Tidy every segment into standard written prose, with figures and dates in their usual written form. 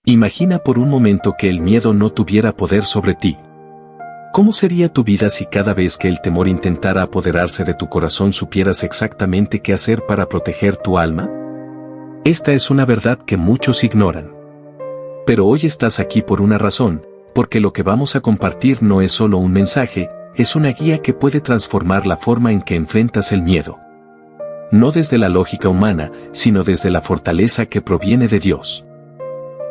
Imagina por un momento que el miedo no tuviera poder sobre ti. ¿Cómo sería tu vida si cada vez que el temor intentara apoderarse de tu corazón supieras exactamente qué hacer para proteger tu alma? Esta es una verdad que muchos ignoran. Pero hoy estás aquí por una razón, porque lo que vamos a compartir no es solo un mensaje, es una guía que puede transformar la forma en que enfrentas el miedo. No desde la lógica humana, sino desde la fortaleza que proviene de Dios.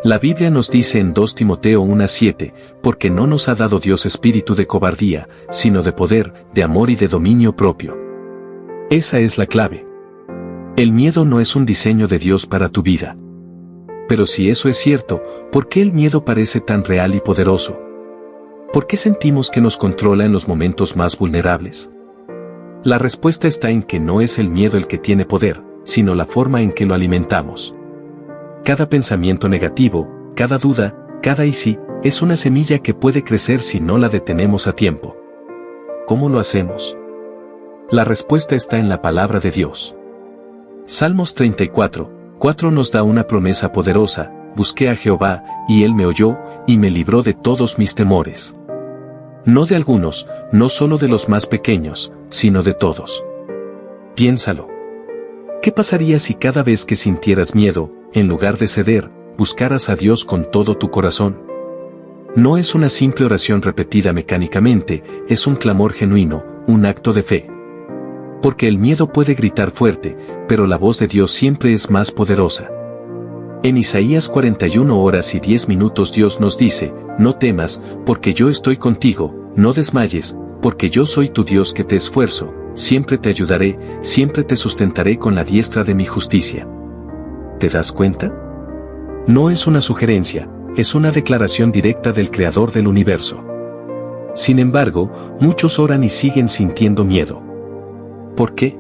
La Biblia nos dice en 2 Timoteo 1:7, porque no nos ha dado Dios espíritu de cobardía, sino de poder, de amor y de dominio propio. Esa es la clave. El miedo no es un diseño de Dios para tu vida. Pero si eso es cierto, ¿por qué el miedo parece tan real y poderoso? ¿Por qué sentimos que nos controla en los momentos más vulnerables? La respuesta está en que no es el miedo el que tiene poder, sino la forma en que lo alimentamos. Cada pensamiento negativo, cada duda, cada y sí, es una semilla que puede crecer si no la detenemos a tiempo. ¿Cómo lo hacemos? La respuesta está en la palabra de Dios. Salmos 34:4 nos da una promesa poderosa: busqué a Jehová, y él me oyó, y me libró de todos mis temores. No de algunos, no solo de los más pequeños, sino de todos. Piénsalo. ¿Qué pasaría si cada vez que sintieras miedo, en lugar de ceder, buscaras a Dios con todo tu corazón? No es una simple oración repetida mecánicamente, es un clamor genuino, un acto de fe. Porque el miedo puede gritar fuerte, pero la voz de Dios siempre es más poderosa. En Isaías 41:10 Dios nos dice: no temas, porque yo estoy contigo, no desmayes, porque yo soy tu Dios que te esfuerzo, siempre te ayudaré, siempre te sustentaré con la diestra de mi justicia. ¿Te das cuenta? No es una sugerencia, es una declaración directa del Creador del universo. Sin embargo, muchos oran y siguen sintiendo miedo. ¿Por qué?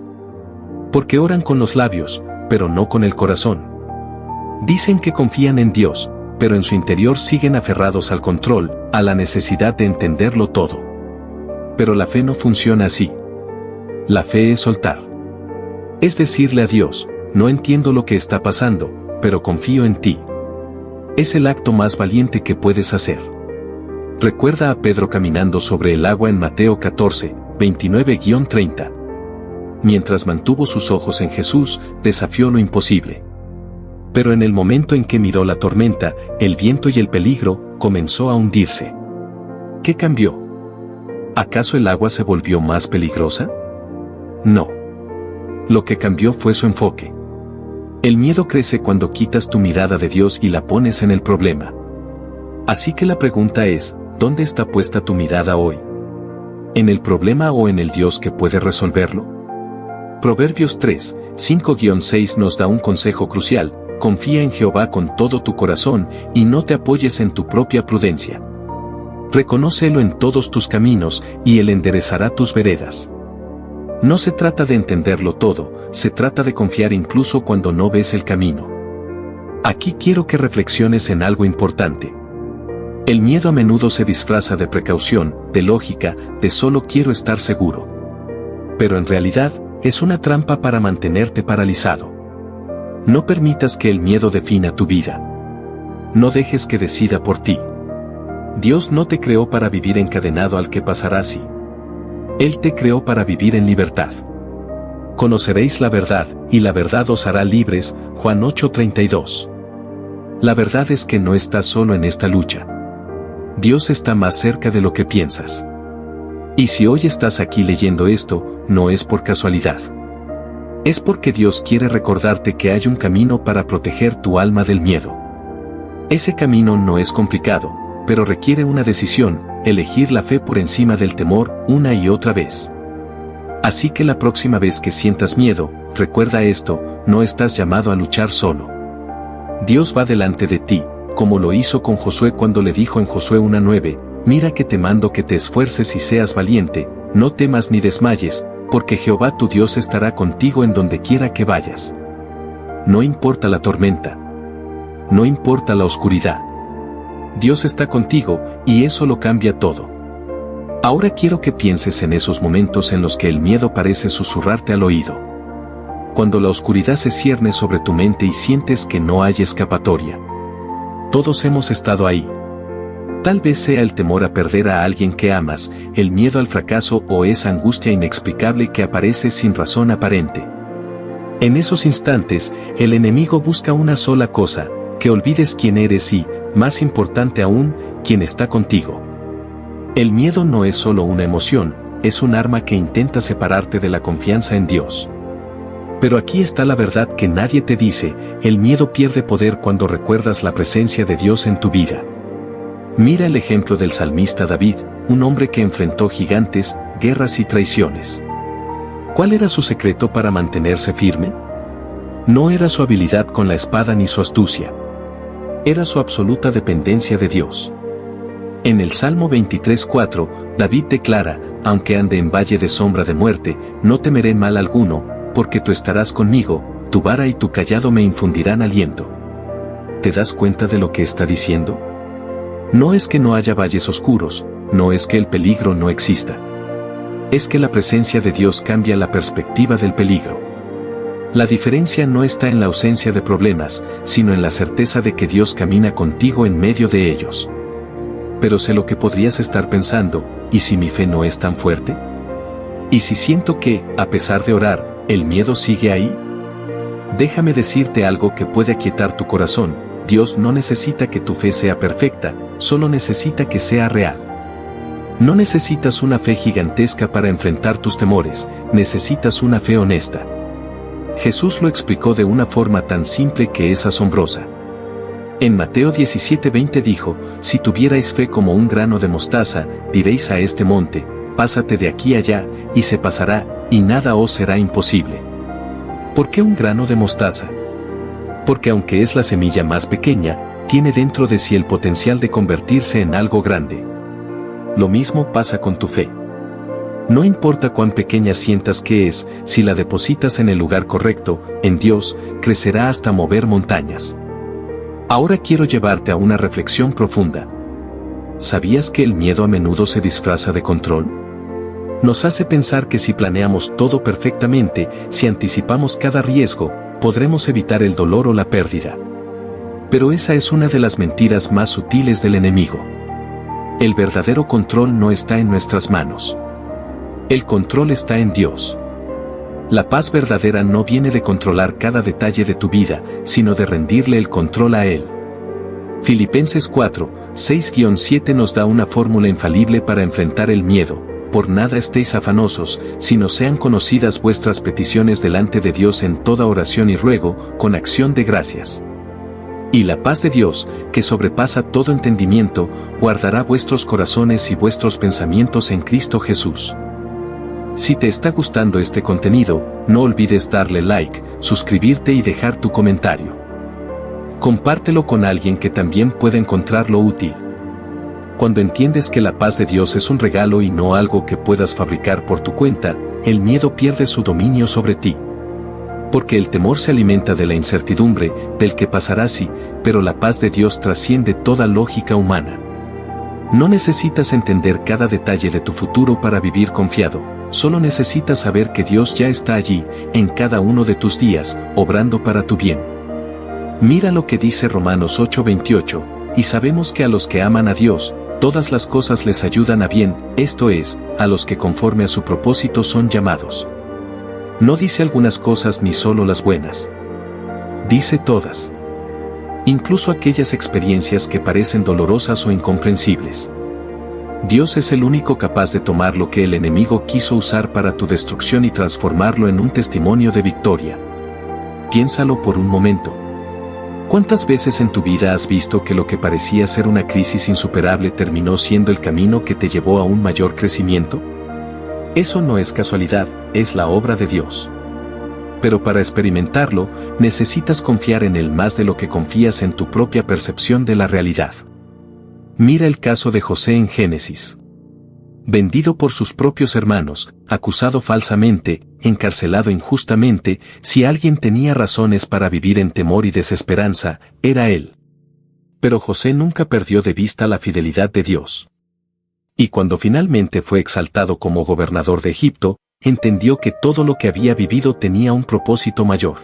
Porque oran con los labios, pero no con el corazón. Dicen que confían en Dios, pero en su interior siguen aferrados al control, a la necesidad de entenderlo todo. Pero la fe no funciona así. La fe es soltar. Es decirle a Dios: no entiendo lo que está pasando, pero confío en ti. Es el acto más valiente que puedes hacer. Recuerda a Pedro caminando sobre el agua en Mateo 14:29-30. Mientras mantuvo sus ojos en Jesús, desafió lo imposible. Pero en el momento en que miró la tormenta, el viento y el peligro, comenzó a hundirse. ¿Qué cambió? ¿Acaso el agua se volvió más peligrosa? No. Lo que cambió fue su enfoque. El miedo crece cuando quitas tu mirada de Dios y la pones en el problema. Así que la pregunta es: ¿dónde está puesta tu mirada hoy? ¿En el problema o en el Dios que puede resolverlo? Proverbios 3:5-6 nos da un consejo crucial: confía en Jehová con todo tu corazón, y no te apoyes en tu propia prudencia. Reconócelo en todos tus caminos, y él enderezará tus veredas. No se trata de entenderlo todo, se trata de confiar incluso cuando no ves el camino. Aquí quiero que reflexiones en algo importante. El miedo a menudo se disfraza de precaución, de lógica, de solo quiero estar seguro. Pero en realidad, es una trampa para mantenerte paralizado. No permitas que el miedo defina tu vida. No dejes que decida por ti. Dios no te creó para vivir encadenado al que pasará así. Él te creó para vivir en libertad. Conoceréis la verdad, y la verdad os hará libres, Juan 8:32. La verdad es que no estás solo en esta lucha. Dios está más cerca de lo que piensas. Y si hoy estás aquí leyendo esto, no es por casualidad. Es porque Dios quiere recordarte que hay un camino para proteger tu alma del miedo. Ese camino no es complicado, pero requiere una decisión: elegir la fe por encima del temor una y otra vez. Así que la próxima vez que sientas miedo, recuerda esto: no estás llamado a luchar solo. Dios va delante de ti, como lo hizo con Josué cuando le dijo en Josué 1:9: mira que te mando que te esfuerces y seas valiente, no temas ni desmayes, porque Jehová tu Dios estará contigo en donde quiera que vayas. No importa la tormenta. No importa la oscuridad. Dios está contigo, y eso lo cambia todo. Ahora quiero que pienses en esos momentos en los que el miedo parece susurrarte al oído. Cuando la oscuridad se cierne sobre tu mente y sientes que no hay escapatoria. Todos hemos estado ahí. Tal vez sea el temor a perder a alguien que amas, el miedo al fracaso o esa angustia inexplicable que aparece sin razón aparente. En esos instantes, el enemigo busca una sola cosa, que olvides quién eres y, más importante aún, quién está contigo. El miedo no es solo una emoción, es un arma que intenta separarte de la confianza en Dios. Pero aquí está la verdad que nadie te dice: el miedo pierde poder cuando recuerdas la presencia de Dios en tu vida. Mira el ejemplo del salmista David, un hombre que enfrentó gigantes, guerras y traiciones. ¿Cuál era su secreto para mantenerse firme? No era su habilidad con la espada ni su astucia. Era su absoluta dependencia de Dios. En el Salmo 23:4, David declara: aunque ande en valle de sombra de muerte, no temeré mal alguno, porque tú estarás conmigo, tu vara y tu cayado me infundirán aliento. ¿Te das cuenta de lo que está diciendo? No es que no haya valles oscuros, no es que el peligro no exista. Es que la presencia de Dios cambia la perspectiva del peligro. La diferencia no está en la ausencia de problemas, sino en la certeza de que Dios camina contigo en medio de ellos. Pero sé lo que podrías estar pensando: ¿y si mi fe no es tan fuerte? ¿Y si siento que, a pesar de orar, el miedo sigue ahí? Déjame decirte algo que puede aquietar tu corazón: Dios no necesita que tu fe sea perfecta, solo necesita que sea real. No necesitas una fe gigantesca para enfrentar tus temores, necesitas una fe honesta. Jesús lo explicó de una forma tan simple que es asombrosa. En Mateo 17:20 dijo: si tuvierais fe como un grano de mostaza, diréis a este monte: pásate de aquí allá, y se pasará, y nada os será imposible. ¿Por qué un grano de mostaza? Porque aunque es la semilla más pequeña, tiene dentro de sí el potencial de convertirse en algo grande. Lo mismo pasa con tu fe. No importa cuán pequeña sientas que es, si la depositas en el lugar correcto, en Dios, crecerá hasta mover montañas. Ahora quiero llevarte a una reflexión profunda. ¿Sabías que el miedo a menudo se disfraza de control? Nos hace pensar que si planeamos todo perfectamente, si anticipamos cada riesgo, podremos evitar el dolor o la pérdida. Pero esa es una de las mentiras más sutiles del enemigo. El verdadero control no está en nuestras manos. El control está en Dios. La paz verdadera no viene de controlar cada detalle de tu vida, sino de rendirle el control a Él. Filipenses 4, 6-7 nos da una fórmula infalible para enfrentar el miedo: por nada estéis afanosos, sino sean conocidas vuestras peticiones delante de Dios en toda oración y ruego, con acción de gracias. Y la paz de Dios, que sobrepasa todo entendimiento, guardará vuestros corazones y vuestros pensamientos en Cristo Jesús. Si te está gustando este contenido, no olvides darle like, suscribirte y dejar tu comentario. Compártelo con alguien que también pueda encontrarlo útil. Cuando entiendes que la paz de Dios es un regalo y no algo que puedas fabricar por tu cuenta, el miedo pierde su dominio sobre ti. Porque el temor se alimenta de la incertidumbre, del que pasará si, pero la paz de Dios trasciende toda lógica humana. No necesitas entender cada detalle de tu futuro para vivir confiado, solo necesitas saber que Dios ya está allí, en cada uno de tus días, obrando para tu bien. Mira lo que dice Romanos 8:28, y sabemos que a los que aman a Dios, todas las cosas les ayudan a bien, esto es, a los que conforme a su propósito son llamados. No dice algunas cosas ni solo las buenas. Dice todas. Incluso aquellas experiencias que parecen dolorosas o incomprensibles. Dios es el único capaz de tomar lo que el enemigo quiso usar para tu destrucción y transformarlo en un testimonio de victoria. Piénsalo por un momento. ¿Cuántas veces en tu vida has visto que lo que parecía ser una crisis insuperable terminó siendo el camino que te llevó a un mayor crecimiento? Eso no es casualidad, es la obra de Dios. Pero para experimentarlo, necesitas confiar en Él más de lo que confías en tu propia percepción de la realidad. Mira el caso de José en Génesis. Vendido por sus propios hermanos, acusado falsamente, encarcelado injustamente, si alguien tenía razones para vivir en temor y desesperanza, era él. Pero José nunca perdió de vista la fidelidad de Dios. Y cuando finalmente fue exaltado como gobernador de Egipto, entendió que todo lo que había vivido tenía un propósito mayor.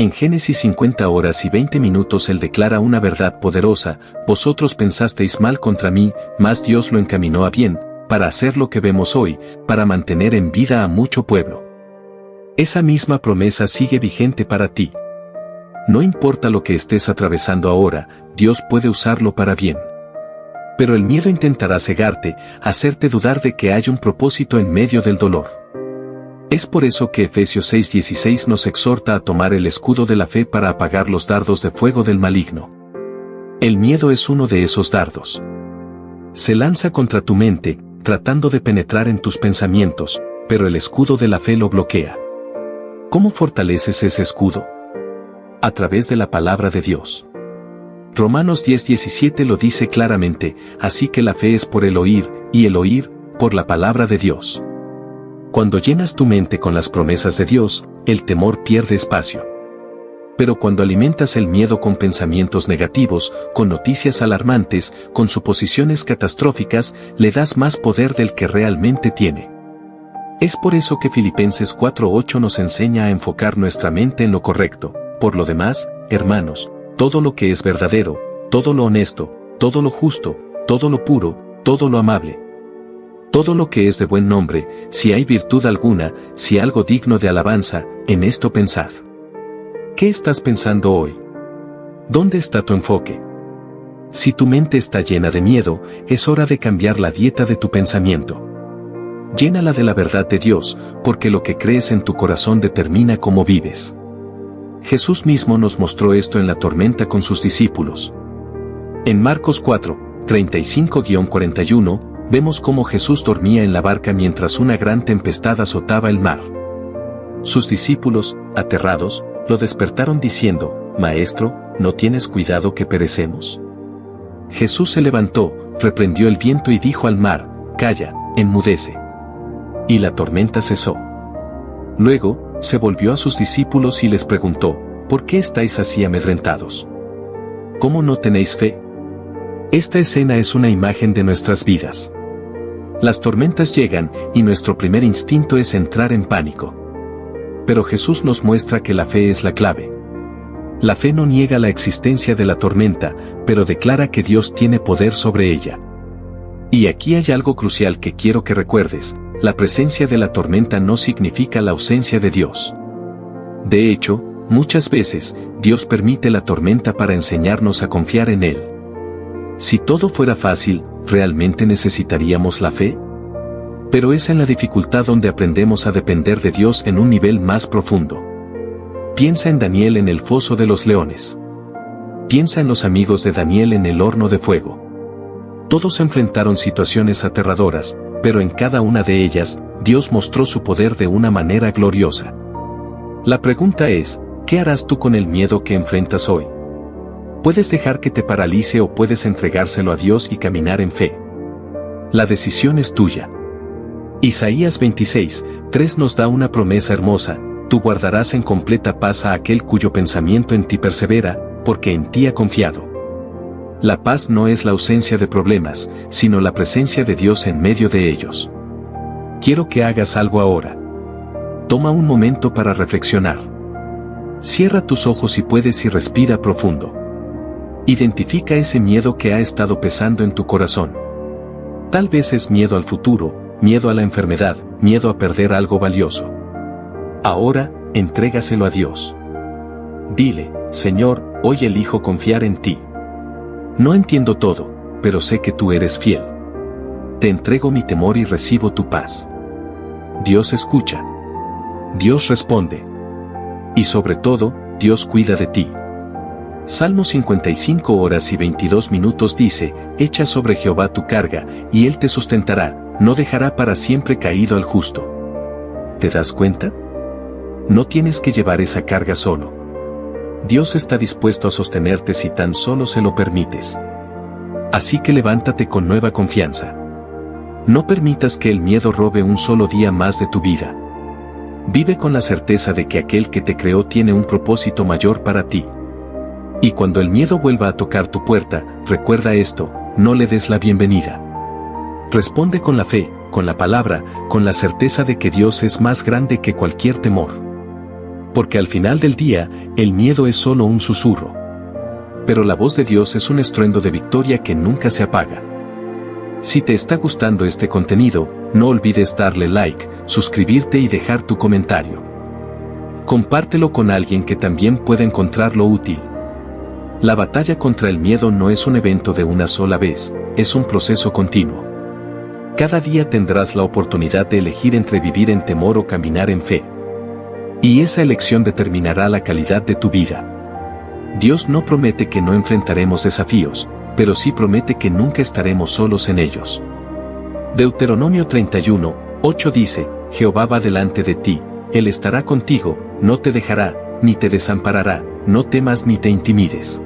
En Génesis 50 horas y 20 minutos él declara una verdad poderosa: vosotros pensasteis mal contra mí, mas Dios lo encaminó a bien, para hacer lo que vemos hoy, para mantener en vida a mucho pueblo. Esa misma promesa sigue vigente para ti. No importa lo que estés atravesando ahora, Dios puede usarlo para bien. Pero el miedo intentará cegarte, hacerte dudar de que hay un propósito en medio del dolor. Es por eso que Efesios 6:16 nos exhorta a tomar el escudo de la fe para apagar los dardos de fuego del maligno. El miedo es uno de esos dardos. Se lanza contra tu mente, tratando de penetrar en tus pensamientos, pero el escudo de la fe lo bloquea. ¿Cómo fortaleces ese escudo? A través de la palabra de Dios. Romanos 10:17 lo dice claramente: así que la fe es por el oír, y el oír, por la palabra de Dios. Cuando llenas tu mente con las promesas de Dios, el temor pierde espacio. Pero cuando alimentas el miedo con pensamientos negativos, con noticias alarmantes, con suposiciones catastróficas, le das más poder del que realmente tiene. Es por eso que Filipenses 4:8 nos enseña a enfocar nuestra mente en lo correcto. Por lo demás, hermanos, todo lo que es verdadero, todo lo honesto, todo lo justo, todo lo puro, todo lo amable, todo lo que es de buen nombre, si hay virtud alguna, si algo digno de alabanza, en esto pensad. ¿Qué estás pensando hoy? ¿Dónde está tu enfoque? Si tu mente está llena de miedo, es hora de cambiar la dieta de tu pensamiento. Llénala de la verdad de Dios, porque lo que crees en tu corazón determina cómo vives. Jesús mismo nos mostró esto en la tormenta con sus discípulos. En Marcos 4:35-41, vemos cómo Jesús dormía en la barca mientras una gran tempestad azotaba el mar. Sus discípulos, aterrados, lo despertaron diciendo: Maestro, ¿no tienes cuidado que perecemos? Jesús se levantó, reprendió el viento y dijo al mar: Calla, enmudece. Y la tormenta cesó. Luego, se volvió a sus discípulos y les preguntó: ¿por qué estáis así amedrentados? ¿Cómo no tenéis fe? Esta escena es una imagen de nuestras vidas. Las tormentas llegan, y nuestro primer instinto es entrar en pánico. Pero Jesús nos muestra que la fe es la clave. La fe no niega la existencia de la tormenta, pero declara que Dios tiene poder sobre ella. Y aquí hay algo crucial que quiero que recuerdes: la presencia de la tormenta no significa la ausencia de Dios. De hecho, muchas veces, Dios permite la tormenta para enseñarnos a confiar en Él. Si todo fuera fácil, ¿realmente necesitaríamos la fe? Pero es en la dificultad donde aprendemos a depender de Dios en un nivel más profundo. Piensa en Daniel en el foso de los leones. Piensa en los amigos de Daniel en el horno de fuego. Todos enfrentaron situaciones aterradoras, pero en cada una de ellas, Dios mostró su poder de una manera gloriosa. La pregunta es: ¿qué harás tú con el miedo que enfrentas hoy? Puedes dejar que te paralice o puedes entregárselo a Dios y caminar en fe. La decisión es tuya. Isaías 26:3 nos da una promesa hermosa: tú guardarás en completa paz a aquel cuyo pensamiento en ti persevera, porque en ti ha confiado. La paz no es la ausencia de problemas, sino la presencia de Dios en medio de ellos. Quiero que hagas algo ahora. Toma un momento para reflexionar. Cierra tus ojos si puedes y respira profundo. Identifica ese miedo que ha estado pesando en tu corazón. Tal vez es miedo al futuro, miedo a la enfermedad, miedo a perder algo valioso. Ahora, entrégaselo a Dios. Dile: Señor, hoy elijo confiar en ti. No entiendo todo, pero sé que tú eres fiel. Te entrego mi temor y recibo tu paz. Dios escucha. Dios responde. Y sobre todo, Dios cuida de ti. Salmo 55 horas y 22 minutos dice: echa sobre Jehová tu carga, y Él te sustentará, no dejará para siempre caído al justo. ¿Te das cuenta? No tienes que llevar esa carga solo. Dios está dispuesto a sostenerte si tan solo se lo permites. Así que levántate con nueva confianza. No permitas que el miedo robe un solo día más de tu vida. Vive con la certeza de que aquel que te creó tiene un propósito mayor para ti. Y cuando el miedo vuelva a tocar tu puerta, recuerda esto: no le des la bienvenida. Responde con la fe, con la palabra, con la certeza de que Dios es más grande que cualquier temor. Porque al final del día, el miedo es solo un susurro. Pero la voz de Dios es un estruendo de victoria que nunca se apaga. Si te está gustando este contenido, no olvides darle like, suscribirte y dejar tu comentario. Compártelo con alguien que también pueda encontrarlo útil. La batalla contra el miedo no es un evento de una sola vez, es un proceso continuo. Cada día tendrás la oportunidad de elegir entre vivir en temor o caminar en fe. Y esa elección determinará la calidad de tu vida. Dios no promete que no enfrentaremos desafíos, pero sí promete que nunca estaremos solos en ellos. Deuteronomio 31, 8 dice, Jehová va delante de ti, Él estará contigo, no te dejará, ni te desamparará, no temas ni te intimides.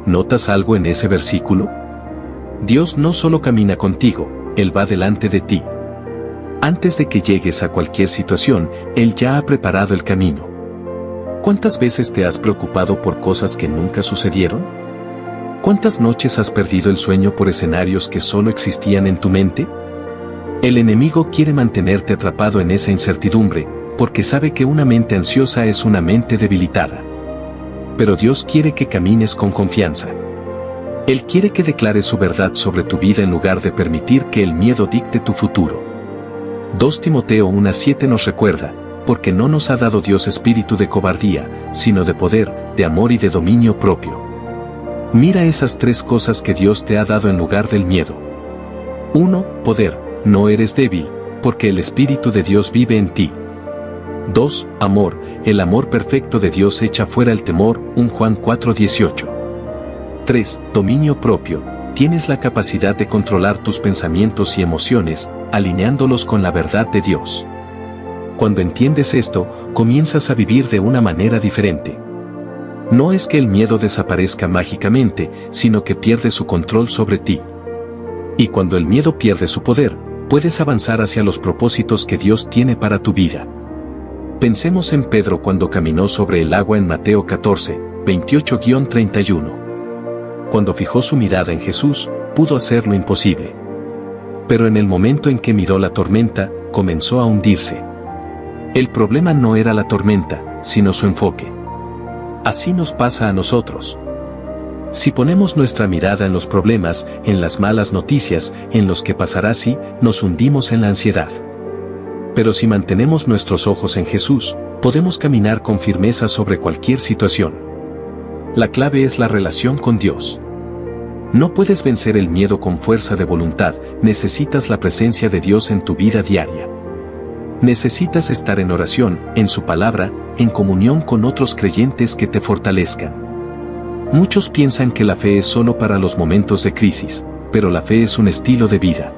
¿Notas algo en ese versículo? Dios no solo camina contigo, Él va delante de ti. Antes de que llegues a cualquier situación, Él ya ha preparado el camino. ¿Cuántas veces te has preocupado por cosas que nunca sucedieron? ¿Cuántas noches has perdido el sueño por escenarios que solo existían en tu mente? El enemigo quiere mantenerte atrapado en esa incertidumbre, porque sabe que una mente ansiosa es una mente debilitada. Pero Dios quiere que camines con confianza. Él quiere que declares su verdad sobre tu vida en lugar de permitir que el miedo dicte tu futuro. 2 Timoteo 1:7 nos recuerda, porque no nos ha dado Dios espíritu de cobardía, sino de poder, de amor y de dominio propio. Mira esas 3 cosas que Dios te ha dado en lugar del miedo. 1. Poder, no eres débil, porque el Espíritu de Dios vive en ti. 2. Amor, el amor perfecto de Dios echa fuera el temor, 1 Juan 4:18. 3. Dominio propio, tienes la capacidad de controlar tus pensamientos y emociones, alineándolos con la verdad de Dios. Cuando entiendes esto, comienzas a vivir de una manera diferente. No es que el miedo desaparezca mágicamente, sino que pierde su control sobre ti. Y cuando el miedo pierde su poder, puedes avanzar hacia los propósitos que Dios tiene para tu vida. Pensemos en Pedro cuando caminó sobre el agua en Mateo 14, 28-31. Cuando fijó su mirada en Jesús, pudo hacer lo imposible. Pero en el momento en que miró la tormenta, comenzó a hundirse. El problema no era la tormenta, sino su enfoque. Así nos pasa a nosotros. Si ponemos nuestra mirada en los problemas, en las malas noticias, en los que pasará si, nos hundimos en la ansiedad. Pero si mantenemos nuestros ojos en Jesús, podemos caminar con firmeza sobre cualquier situación. La clave es la relación con Dios. No puedes vencer el miedo con fuerza de voluntad, necesitas la presencia de Dios en tu vida diaria. Necesitas estar en oración, en su palabra, en comunión con otros creyentes que te fortalezcan. Muchos piensan que la fe es solo para los momentos de crisis, pero la fe es un estilo de vida.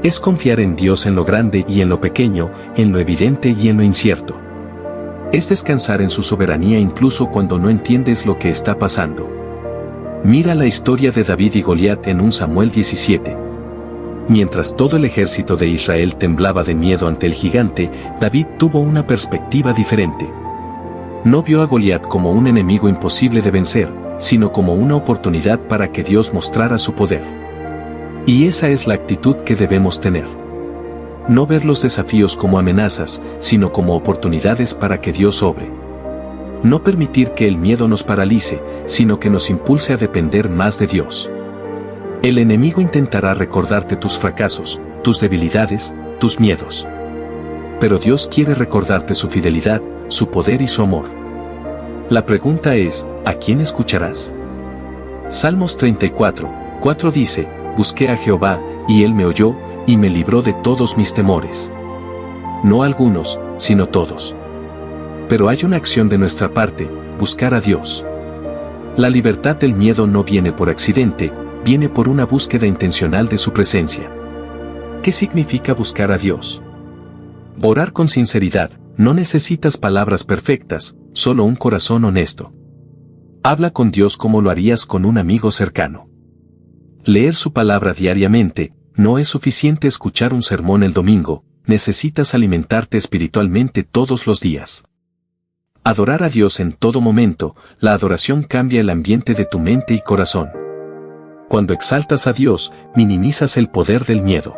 Es confiar en Dios en lo grande y en lo pequeño, en lo evidente y en lo incierto. Es descansar en su soberanía incluso cuando no entiendes lo que está pasando. Mira la historia de David y Goliat en 1 Samuel 17. Mientras todo el ejército de Israel temblaba de miedo ante el gigante, David tuvo una perspectiva diferente. No vio a Goliat como un enemigo imposible de vencer, sino como una oportunidad para que Dios mostrara su poder. Y esa es la actitud que debemos tener. No ver los desafíos como amenazas, sino como oportunidades para que Dios obre. No permitir que el miedo nos paralice, sino que nos impulse a depender más de Dios. El enemigo intentará recordarte tus fracasos, tus debilidades, tus miedos. Pero Dios quiere recordarte su fidelidad, su poder y su amor. La pregunta es, ¿a quién escucharás? Salmos 34, 4 dice, busqué a Jehová, y Él me oyó, y me libró de todos mis temores. No algunos, sino todos. Pero hay una acción de nuestra parte, buscar a Dios. La libertad del miedo no viene por accidente, viene por una búsqueda intencional de su presencia. ¿Qué significa buscar a Dios? Orar con sinceridad, no necesitas palabras perfectas, solo un corazón honesto. Habla con Dios como lo harías con un amigo cercano. Leer su palabra diariamente, no es suficiente escuchar un sermón el domingo, necesitas alimentarte espiritualmente todos los días. Adorar a Dios en todo momento, la adoración cambia el ambiente de tu mente y corazón. Cuando exaltas a Dios, minimizas el poder del miedo.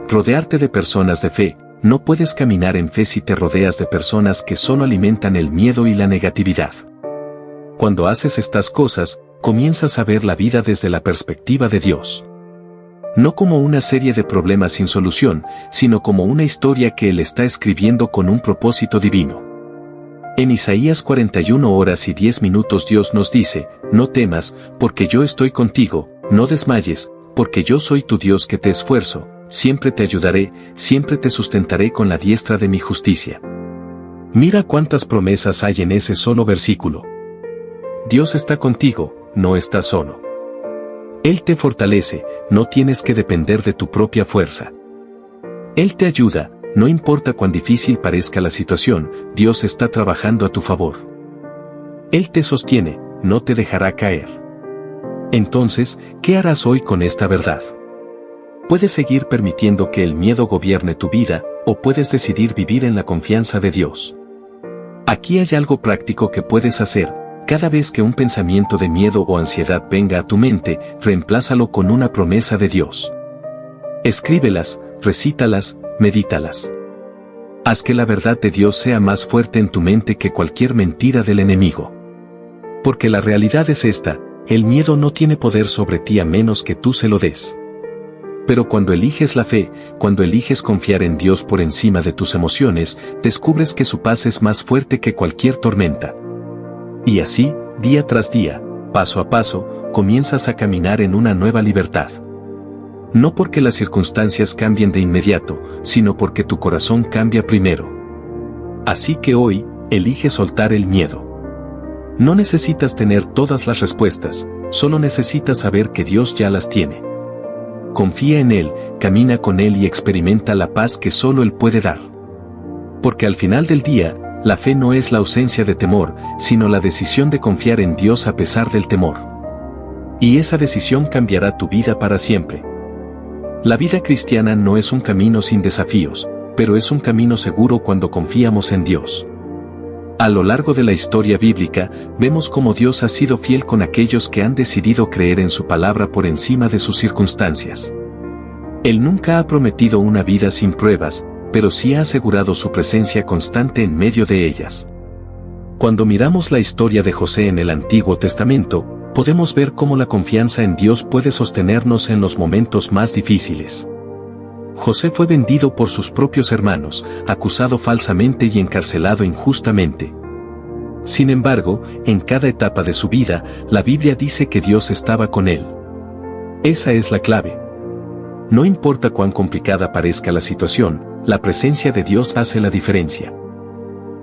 Rodearte de personas de fe, no puedes caminar en fe si te rodeas de personas que solo alimentan el miedo y la negatividad. Cuando haces estas cosas, comienzas a ver la vida desde la perspectiva de Dios. No como una serie de problemas sin solución, sino como una historia que Él está escribiendo con un propósito divino. En Isaías 41 horas y 10 minutos Dios nos dice, no temas, porque yo estoy contigo, no desmayes, porque yo soy tu Dios que te esfuerzo, siempre te ayudaré, siempre te sustentaré con la diestra de mi justicia. Mira cuántas promesas hay en ese solo versículo. Dios está contigo, no estás solo. Él te fortalece, no tienes que depender de tu propia fuerza. Él te ayuda, no importa cuán difícil parezca la situación, Dios está trabajando a tu favor. Él te sostiene, no te dejará caer. Entonces, ¿qué harás hoy con esta verdad? Puedes seguir permitiendo que el miedo gobierne tu vida, o puedes decidir vivir en la confianza de Dios. Aquí hay algo práctico que puedes hacer. Cada vez que un pensamiento de miedo o ansiedad venga a tu mente, reemplázalo con una promesa de Dios. Escríbelas, recítalas, medítalas. Haz que la verdad de Dios sea más fuerte en tu mente que cualquier mentira del enemigo. Porque la realidad es esta, el miedo no tiene poder sobre ti a menos que tú se lo des. Pero cuando eliges la fe, cuando eliges confiar en Dios por encima de tus emociones, descubres que su paz es más fuerte que cualquier tormenta. Y así, día tras día, paso a paso, comienzas a caminar en una nueva libertad. No porque las circunstancias cambien de inmediato, sino porque tu corazón cambia primero. Así que hoy, elige soltar el miedo. No necesitas tener todas las respuestas, solo necesitas saber que Dios ya las tiene. Confía en Él, camina con Él y experimenta la paz que solo Él puede dar. Porque al final del día, la fe no es la ausencia de temor, sino la decisión de confiar en Dios a pesar del temor. Y esa decisión cambiará tu vida para siempre. La vida cristiana no es un camino sin desafíos, pero es un camino seguro cuando confiamos en Dios. A lo largo de la historia bíblica, vemos cómo Dios ha sido fiel con aquellos que han decidido creer en su palabra por encima de sus circunstancias. Él nunca ha prometido una vida sin pruebas, pero sí ha asegurado su presencia constante en medio de ellas. Cuando miramos la historia de José en el Antiguo Testamento, podemos ver cómo la confianza en Dios puede sostenernos en los momentos más difíciles. José fue vendido por sus propios hermanos, acusado falsamente y encarcelado injustamente. Sin embargo, en cada etapa de su vida, la Biblia dice que Dios estaba con él. Esa es la clave. No importa cuán complicada parezca la situación, la presencia de Dios hace la diferencia.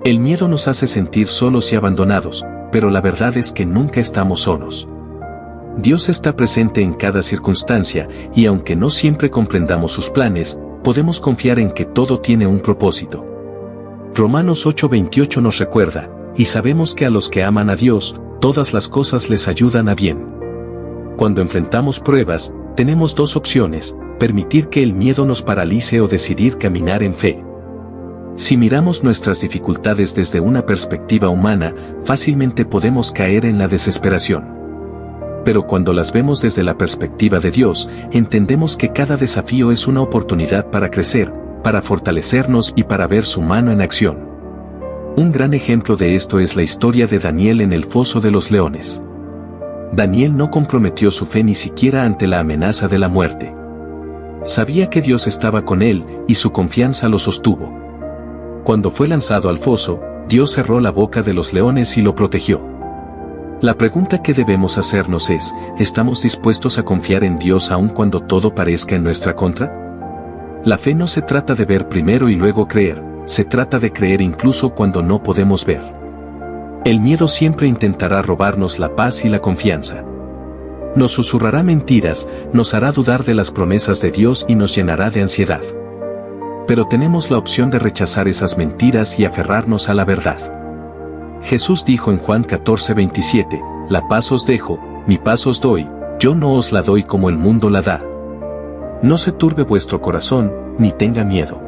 El miedo nos hace sentir solos y abandonados, pero la verdad es que nunca estamos solos. Dios está presente en cada circunstancia, y aunque no siempre comprendamos sus planes, podemos confiar en que todo tiene un propósito. Romanos 8:28 nos recuerda, y sabemos que a los que aman a Dios, todas las cosas les ayudan a bien. Cuando enfrentamos pruebas, tenemos dos opciones: permitir que el miedo nos paralice o decidir caminar en fe. Si miramos nuestras dificultades desde una perspectiva humana, fácilmente podemos caer en la desesperación. Pero cuando las vemos desde la perspectiva de Dios, entendemos que cada desafío es una oportunidad para crecer, para fortalecernos y para ver su mano en acción. Un gran ejemplo de esto es la historia de Daniel en el foso de los leones. Daniel no comprometió su fe ni siquiera ante la amenaza de la muerte. Sabía que Dios estaba con él, y su confianza lo sostuvo. Cuando fue lanzado al foso, Dios cerró la boca de los leones y lo protegió. La pregunta que debemos hacernos es, ¿estamos dispuestos a confiar en Dios aun cuando todo parezca en nuestra contra? La fe no se trata de ver primero y luego creer, se trata de creer incluso cuando no podemos ver. El miedo siempre intentará robarnos la paz y la confianza. Nos susurrará mentiras, nos hará dudar de las promesas de Dios y nos llenará de ansiedad. Pero tenemos la opción de rechazar esas mentiras y aferrarnos a la verdad. Jesús dijo en Juan 14:27, «La paz os dejo, mi paz os doy, yo no os la doy como el mundo la da. No se turbe vuestro corazón, ni tenga miedo».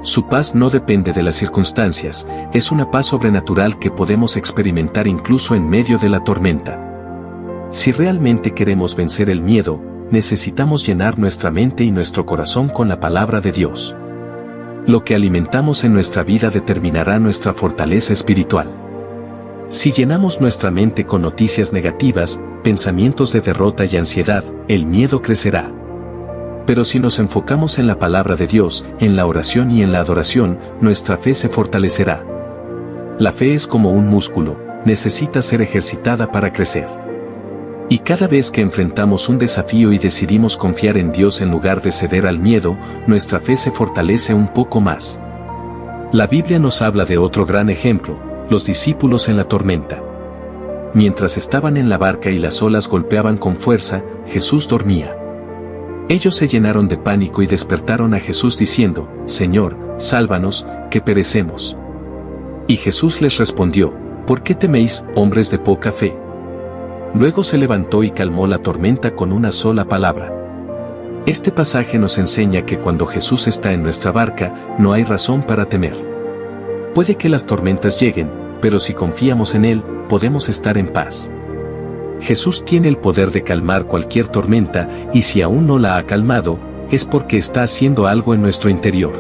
Su paz no depende de las circunstancias, es una paz sobrenatural que podemos experimentar incluso en medio de la tormenta. Si realmente queremos vencer el miedo, necesitamos llenar nuestra mente y nuestro corazón con la palabra de Dios. Lo que alimentamos en nuestra vida determinará nuestra fortaleza espiritual. Si llenamos nuestra mente con noticias negativas, pensamientos de derrota y ansiedad, el miedo crecerá. Pero si nos enfocamos en la palabra de Dios, en la oración y en la adoración, nuestra fe se fortalecerá. La fe es como un músculo, necesita ser ejercitada para crecer. Y cada vez que enfrentamos un desafío y decidimos confiar en Dios en lugar de ceder al miedo, nuestra fe se fortalece un poco más. La Biblia nos habla de otro gran ejemplo, los discípulos en la tormenta. Mientras estaban en la barca y las olas golpeaban con fuerza, Jesús dormía. Ellos se llenaron de pánico y despertaron a Jesús diciendo, «Señor, sálvanos, que perecemos». Y Jesús les respondió, «¿Por qué teméis, hombres de poca fe?». Luego se levantó y calmó la tormenta con una sola palabra. Este pasaje nos enseña que cuando Jesús está en nuestra barca, no hay razón para temer. Puede que las tormentas lleguen, pero si confiamos en Él, podemos estar en paz. Jesús tiene el poder de calmar cualquier tormenta, y si aún no la ha calmado, es porque está haciendo algo en nuestro interior.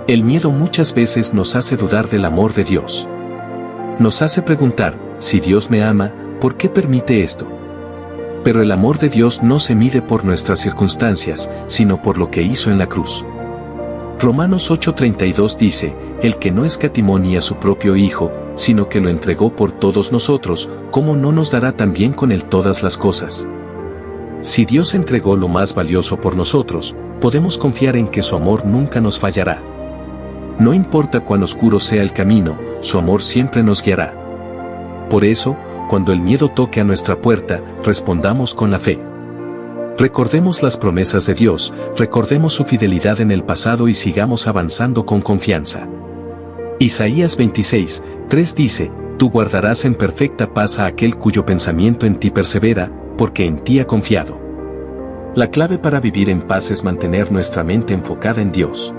El miedo muchas veces nos hace dudar del amor de Dios. Nos hace preguntar, si Dios me ama, ¿por qué permite esto? Pero el amor de Dios no se mide por nuestras circunstancias, sino por lo que hizo en la cruz. Romanos 8:32 dice, «El que no escatimó ni a su propio Hijo, sino que lo entregó por todos nosotros, ¿cómo no nos dará también con Él todas las cosas?». Si Dios entregó lo más valioso por nosotros, podemos confiar en que su amor nunca nos fallará. No importa cuán oscuro sea el camino, su amor siempre nos guiará. Por eso, cuando el miedo toque a nuestra puerta, respondamos con la fe. Recordemos las promesas de Dios, recordemos su fidelidad en el pasado y sigamos avanzando con confianza. Isaías 26:3 dice, «Tú guardarás en perfecta paz a aquel cuyo pensamiento en ti persevera, porque en ti ha confiado». La clave para vivir en paz es mantener nuestra mente enfocada en Dios.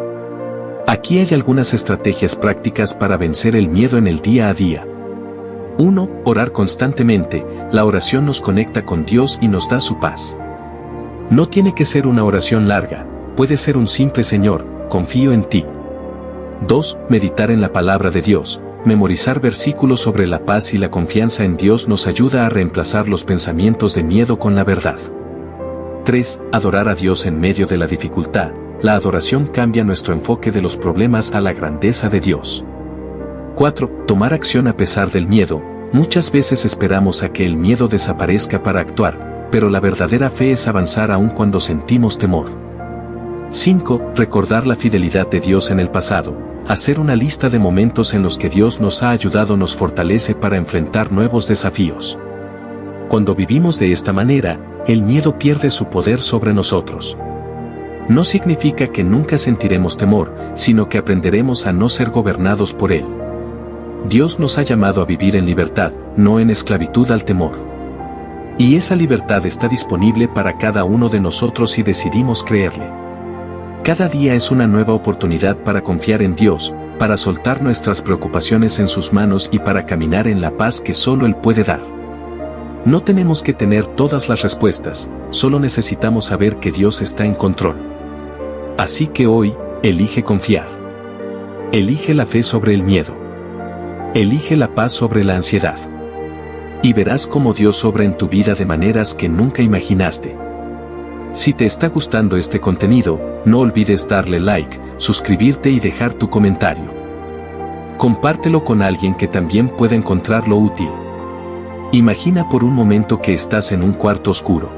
Aquí hay algunas estrategias prácticas para vencer el miedo en el día a día. 1. Orar constantemente. La oración nos conecta con Dios y nos da su paz. No tiene que ser una oración larga, puede ser un simple «Señor, confío en ti». 2. Meditar en la palabra de Dios. Memorizar versículos sobre la paz y la confianza en Dios nos ayuda a reemplazar los pensamientos de miedo con la verdad. 3. Adorar a Dios en medio de la dificultad. La adoración cambia nuestro enfoque de los problemas a la grandeza de Dios. 4. Tomar acción a pesar del miedo. Muchas veces esperamos a que el miedo desaparezca para actuar, pero la verdadera fe es avanzar aun cuando sentimos temor. 5. Recordar la fidelidad de Dios en el pasado. Hacer una lista de momentos en los que Dios nos ha ayudado nos fortalece para enfrentar nuevos desafíos. Cuando vivimos de esta manera, el miedo pierde su poder sobre nosotros. No significa que nunca sentiremos temor, sino que aprenderemos a no ser gobernados por él. Dios nos ha llamado a vivir en libertad, no en esclavitud al temor. Y esa libertad está disponible para cada uno de nosotros si decidimos creerle. Cada día es una nueva oportunidad para confiar en Dios, para soltar nuestras preocupaciones en sus manos y para caminar en la paz que solo Él puede dar. No tenemos que tener todas las respuestas, solo necesitamos saber que Dios está en control. Así que hoy, elige confiar. Elige la fe sobre el miedo. Elige la paz sobre la ansiedad. Y verás cómo Dios obra en tu vida de maneras que nunca imaginaste. Si te está gustando este contenido, no olvides darle like, suscribirte y dejar tu comentario. Compártelo con alguien que también pueda encontrarlo útil. Imagina por un momento que estás en un cuarto oscuro.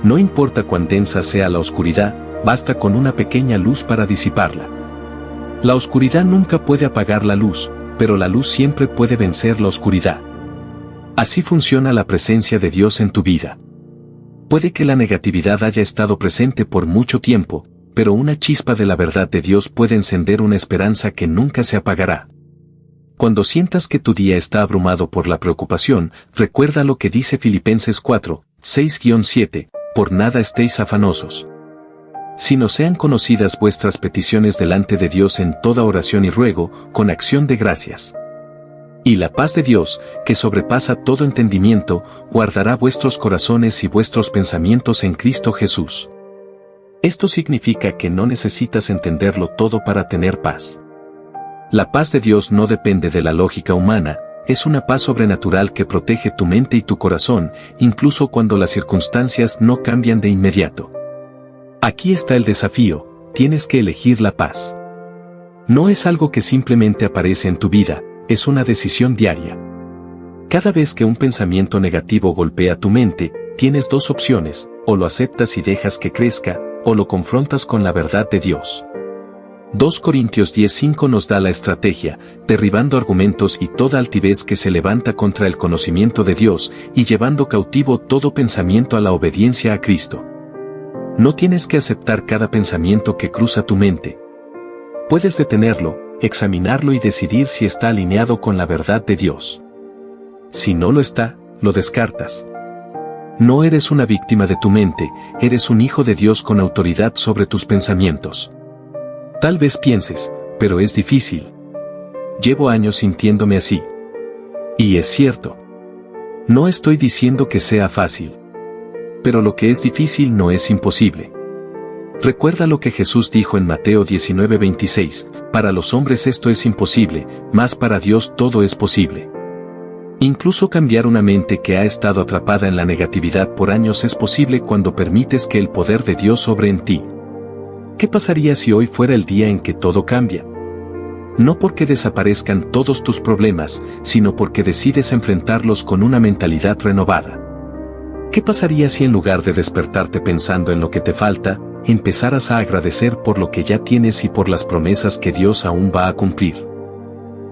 No importa cuán densa sea la oscuridad, basta con una pequeña luz para disiparla. La oscuridad nunca puede apagar la luz, pero la luz siempre puede vencer la oscuridad. Así funciona la presencia de Dios en tu vida. Puede que la negatividad haya estado presente por mucho tiempo, pero una chispa de la verdad de Dios puede encender una esperanza que nunca se apagará. Cuando sientas que tu día está abrumado por la preocupación, recuerda lo que dice Filipenses 4, 6-7, por nada estéis afanosos. Sino sean conocidas vuestras peticiones delante de Dios en toda oración y ruego, con acción de gracias. Y la paz de Dios, que sobrepasa todo entendimiento, guardará vuestros corazones y vuestros pensamientos en Cristo Jesús. Esto significa que no necesitas entenderlo todo para tener paz. La paz de Dios no depende de la lógica humana, es una paz sobrenatural que protege tu mente y tu corazón, incluso cuando las circunstancias no cambian de inmediato. Aquí está el desafío, tienes que elegir la paz. No es algo que simplemente aparece en tu vida, es una decisión diaria. Cada vez que un pensamiento negativo golpea tu mente, tienes dos opciones, o lo aceptas y dejas que crezca, o lo confrontas con la verdad de Dios. 2 Corintios 10:5 nos da la estrategia, derribando argumentos y toda altivez que se levanta contra el conocimiento de Dios y llevando cautivo todo pensamiento a la obediencia a Cristo. No tienes que aceptar cada pensamiento que cruza tu mente. Puedes detenerlo, examinarlo y decidir si está alineado con la verdad de Dios. Si no lo está, lo descartas. No eres una víctima de tu mente, eres un hijo de Dios con autoridad sobre tus pensamientos. Tal vez pienses, pero es difícil. Llevo años sintiéndome así. Y es cierto. No estoy diciendo que sea fácil. Pero lo que es difícil no es imposible. Recuerda lo que Jesús dijo en Mateo 19:26, para los hombres esto es imposible, mas para Dios todo es posible. Incluso cambiar una mente que ha estado atrapada en la negatividad por años es posible cuando permites que el poder de Dios obre en ti. ¿Qué pasaría si hoy fuera el día en que todo cambia? No porque desaparezcan todos tus problemas, sino porque decides enfrentarlos con una mentalidad renovada. ¿Qué pasaría si en lugar de despertarte pensando en lo que te falta, empezaras a agradecer por lo que ya tienes y por las promesas que Dios aún va a cumplir?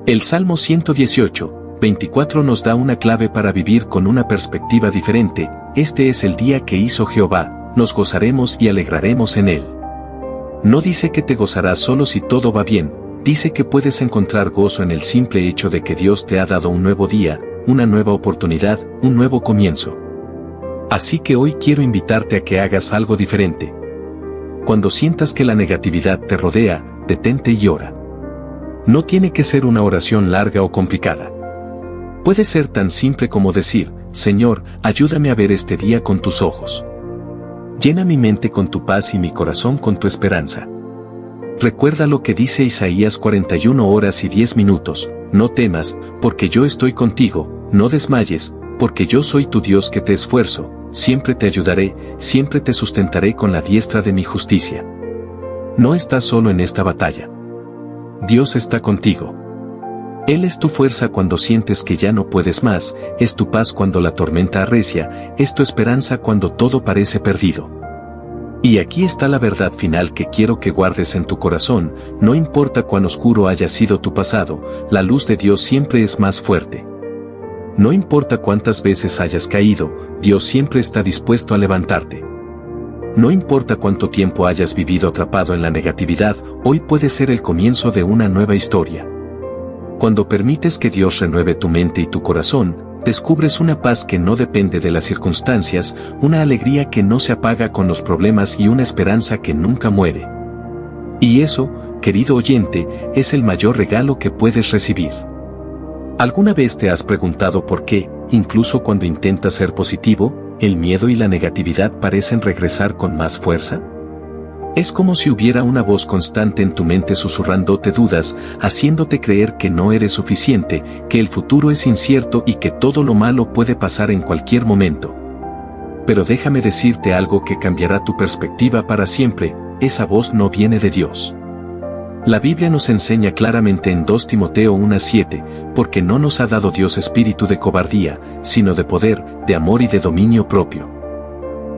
El Salmo 118:24 nos da una clave para vivir con una perspectiva diferente. Este es el día que hizo Jehová, nos gozaremos y alegraremos en él. No dice que te gozarás solo si todo va bien, dice que puedes encontrar gozo en el simple hecho de que Dios te ha dado un nuevo día, una nueva oportunidad, un nuevo comienzo. Así que hoy quiero invitarte a que hagas algo diferente. Cuando sientas que la negatividad te rodea, detente y ora. No tiene que ser una oración larga o complicada. Puede ser tan simple como decir, Señor, ayúdame a ver este día con tus ojos. Llena mi mente con tu paz y mi corazón con tu esperanza. Recuerda lo que dice Isaías 41 horas y 10 minutos, no temas, porque yo estoy contigo, no desmayes, porque yo soy tu Dios que te esfuerzo, siempre te ayudaré, siempre te sustentaré con la diestra de mi justicia. No estás solo en esta batalla. Dios está contigo. Él es tu fuerza cuando sientes que ya no puedes más, es tu paz cuando la tormenta arrecia, es tu esperanza cuando todo parece perdido. Y aquí está la verdad final que quiero que guardes en tu corazón, no importa cuán oscuro haya sido tu pasado, la luz de Dios siempre es más fuerte. No importa cuántas veces hayas caído, Dios siempre está dispuesto a levantarte. No importa cuánto tiempo hayas vivido atrapado en la negatividad, hoy puede ser el comienzo de una nueva historia. Cuando permites que Dios renueve tu mente y tu corazón, descubres una paz que no depende de las circunstancias, una alegría que no se apaga con los problemas y una esperanza que nunca muere. Y eso, querido oyente, es el mayor regalo que puedes recibir. ¿Alguna vez te has preguntado por qué, incluso cuando intentas ser positivo, el miedo y la negatividad parecen regresar con más fuerza? Es como si hubiera una voz constante en tu mente susurrándote dudas, haciéndote creer que no eres suficiente, que el futuro es incierto y que todo lo malo puede pasar en cualquier momento. Pero déjame decirte algo que cambiará tu perspectiva para siempre, esa voz no viene de Dios. La Biblia nos enseña claramente en 2 Timoteo 1:7, porque no nos ha dado Dios espíritu de cobardía, sino de poder, de amor y de dominio propio.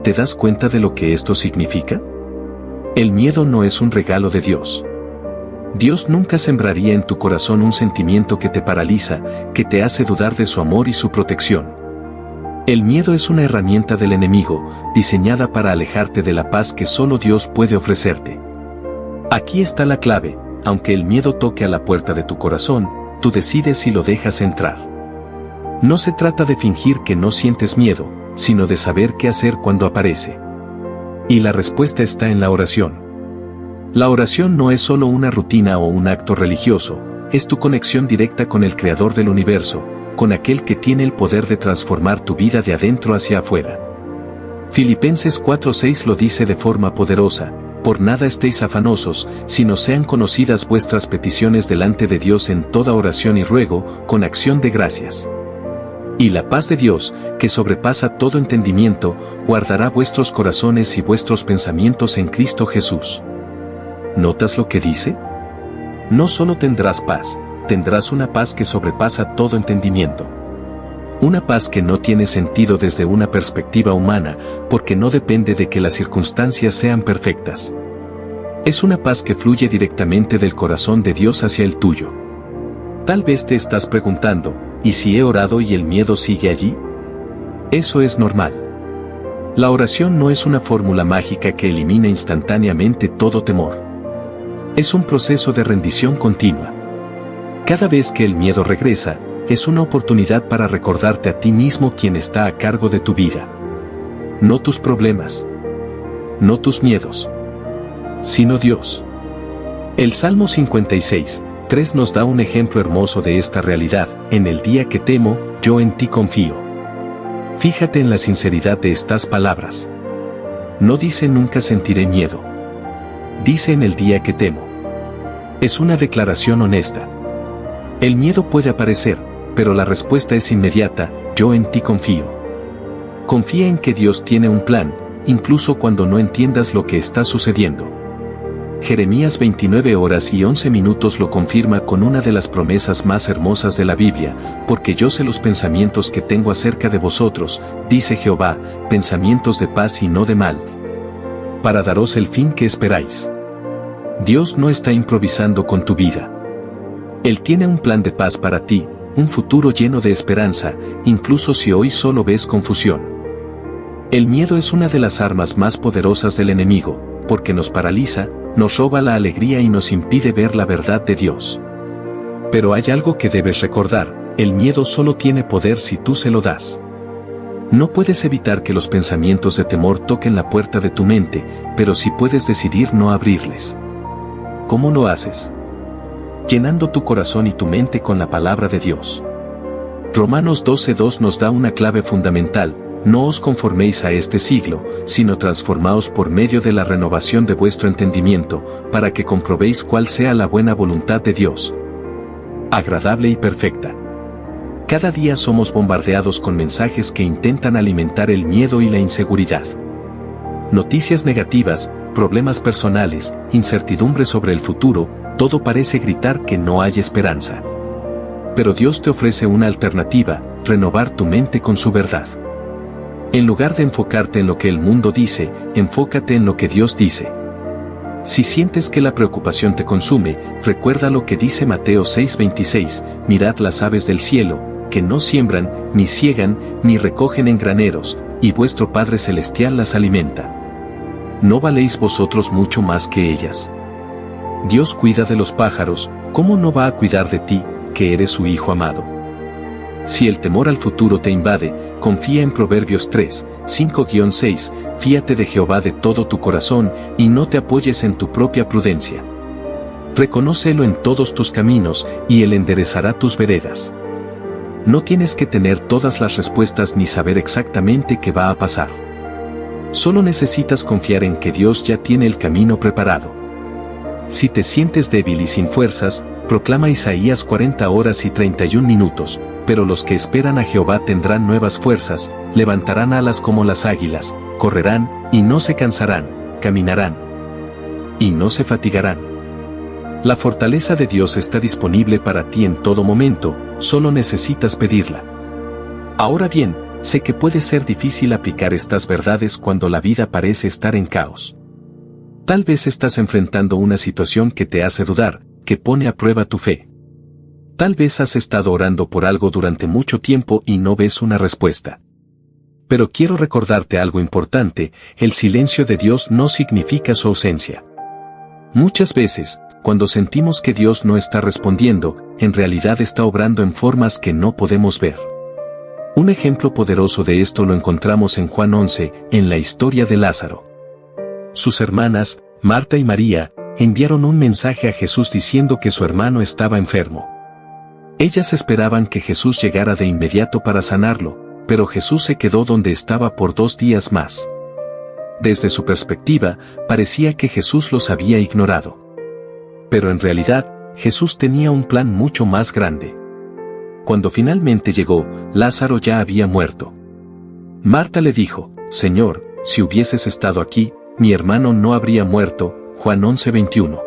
¿Te das cuenta de lo que esto significa? El miedo no es un regalo de Dios. Dios nunca sembraría en tu corazón un sentimiento que te paraliza, que te hace dudar de su amor y su protección. El miedo es una herramienta del enemigo, diseñada para alejarte de la paz que solo Dios puede ofrecerte. Aquí está la clave, aunque el miedo toque a la puerta de tu corazón, tú decides si lo dejas entrar. No se trata de fingir que no sientes miedo, sino de saber qué hacer cuando aparece. Y la respuesta está en la oración. La oración no es solo una rutina o un acto religioso, es tu conexión directa con el Creador del universo, con aquel que tiene el poder de transformar tu vida de adentro hacia afuera. Filipenses 4:6 lo dice de forma poderosa, por nada estéis afanosos, sino sean conocidas vuestras peticiones delante de Dios en toda oración y ruego, con acción de gracias. Y la paz de Dios, que sobrepasa todo entendimiento, guardará vuestros corazones y vuestros pensamientos en Cristo Jesús. ¿Notas lo que dice? No solo tendrás paz, tendrás una paz que sobrepasa todo entendimiento. Una paz que no tiene sentido desde una perspectiva humana, porque no depende de que las circunstancias sean perfectas. Es una paz que fluye directamente del corazón de Dios hacia el tuyo. Tal vez te estás preguntando, ¿y si he orado y el miedo sigue allí? Eso es normal. La oración no es una fórmula mágica que elimina instantáneamente todo temor. Es un proceso de rendición continua. Cada vez que el miedo regresa, es una oportunidad para recordarte a ti mismo quién está a cargo de tu vida. No tus problemas. No tus miedos. Sino Dios. El Salmo 56:3 nos da un ejemplo hermoso de esta realidad. En el día que temo, yo en ti confío. Fíjate en la sinceridad de estas palabras. No dice nunca sentiré miedo. Dice en el día que temo. Es una declaración honesta. El miedo puede aparecer, pero la respuesta es inmediata, yo en ti confío. Confía en que Dios tiene un plan, incluso cuando no entiendas lo que está sucediendo. Jeremías 29:11 lo confirma con una de las promesas más hermosas de la Biblia, porque yo sé los pensamientos que tengo acerca de vosotros, dice Jehová, pensamientos de paz y no de mal, para daros el fin que esperáis. Dios no está improvisando con tu vida. Él tiene un plan de paz para ti, un futuro lleno de esperanza, incluso si hoy solo ves confusión. El miedo es una de las armas más poderosas del enemigo, porque nos paraliza, nos roba la alegría y nos impide ver la verdad de Dios. Pero hay algo que debes recordar, el miedo solo tiene poder si tú se lo das. No puedes evitar que los pensamientos de temor toquen la puerta de tu mente, pero sí puedes decidir no abrirles. ¿Cómo lo haces? Llenando tu corazón y tu mente con la palabra de Dios. Romanos 12:2 nos da una clave fundamental, no os conforméis a este siglo, sino transformaos por medio de la renovación de vuestro entendimiento, para que comprobéis cuál sea la buena voluntad de Dios. Agradable y perfecta. Cada día somos bombardeados con mensajes que intentan alimentar el miedo y la inseguridad. Noticias negativas, problemas personales, incertidumbre sobre el futuro, todo parece gritar que no hay esperanza. Pero Dios te ofrece una alternativa, renovar tu mente con su verdad. En lugar de enfocarte en lo que el mundo dice, enfócate en lo que Dios dice. Si sientes que la preocupación te consume, recuerda lo que dice Mateo 6:26, mirad las aves del cielo, que no siembran, ni ciegan, ni recogen en graneros, y vuestro Padre Celestial las alimenta. ¿No valéis vosotros mucho más que ellas? Dios cuida de los pájaros, ¿cómo no va a cuidar de ti, que eres su hijo amado? Si el temor al futuro te invade, confía en Proverbios 3:5-6, fíate de Jehová de todo tu corazón, y no te apoyes en tu propia prudencia. Reconócelo en todos tus caminos, y Él enderezará tus veredas. No tienes que tener todas las respuestas ni saber exactamente qué va a pasar. Solo necesitas confiar en que Dios ya tiene el camino preparado. Si te sientes débil y sin fuerzas, proclama Isaías 40:31, pero los que esperan a Jehová tendrán nuevas fuerzas, levantarán alas como las águilas, correrán, y no se cansarán, caminarán, y no se fatigarán. La fortaleza de Dios está disponible para ti en todo momento, solo necesitas pedirla. Ahora bien, sé que puede ser difícil aplicar estas verdades cuando la vida parece estar en caos. Tal vez estás enfrentando una situación que te hace dudar, que pone a prueba tu fe. Tal vez has estado orando por algo durante mucho tiempo y no ves una respuesta. Pero quiero recordarte algo importante, el silencio de Dios no significa su ausencia. Muchas veces, cuando sentimos que Dios no está respondiendo, en realidad está obrando en formas que no podemos ver. Un ejemplo poderoso de esto lo encontramos en Juan 11, en la historia de Lázaro. Sus hermanas, Marta y María, enviaron un mensaje a Jesús diciendo que su hermano estaba enfermo. Ellas esperaban que Jesús llegara de inmediato para sanarlo, pero Jesús se quedó donde estaba por 2 días más. Desde su perspectiva, parecía que Jesús los había ignorado. Pero en realidad, Jesús tenía un plan mucho más grande. Cuando finalmente llegó, Lázaro ya había muerto. Marta le dijo, «Señor, si hubieses estado aquí, mi hermano no habría muerto». Juan 11:21.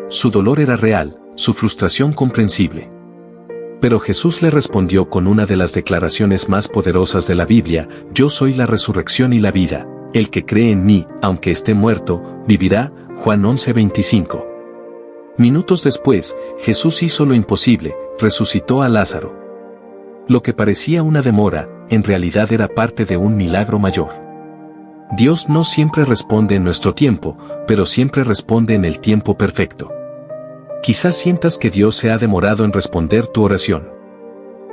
Su dolor era real, su frustración comprensible. Pero Jesús le respondió con una de las declaraciones más poderosas de la Biblia: «Yo soy la resurrección y la vida. El que cree en mí, aunque esté muerto, vivirá». Juan 11:25. Minutos después, Jesús hizo lo imposible, resucitó a Lázaro. Lo que parecía una demora, en realidad era parte de un milagro mayor. Dios no siempre responde en nuestro tiempo, pero siempre responde en el tiempo perfecto. Quizás sientas que Dios se ha demorado en responder tu oración.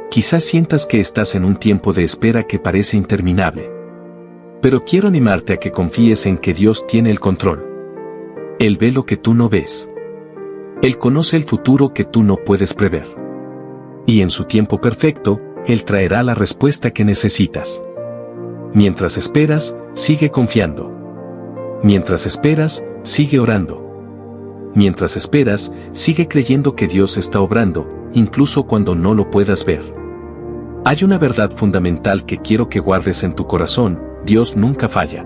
Quizás sientas que estás en un tiempo de espera que parece interminable. Pero quiero animarte a que confíes en que Dios tiene el control. Él ve lo que tú no ves. Él conoce el futuro que tú no puedes prever. Y en su tiempo perfecto, Él traerá la respuesta que necesitas. Mientras esperas, sigue confiando. Mientras esperas, sigue orando. Mientras esperas, sigue creyendo que Dios está obrando, incluso cuando no lo puedas ver. Hay una verdad fundamental que quiero que guardes en tu corazón: Dios nunca falla.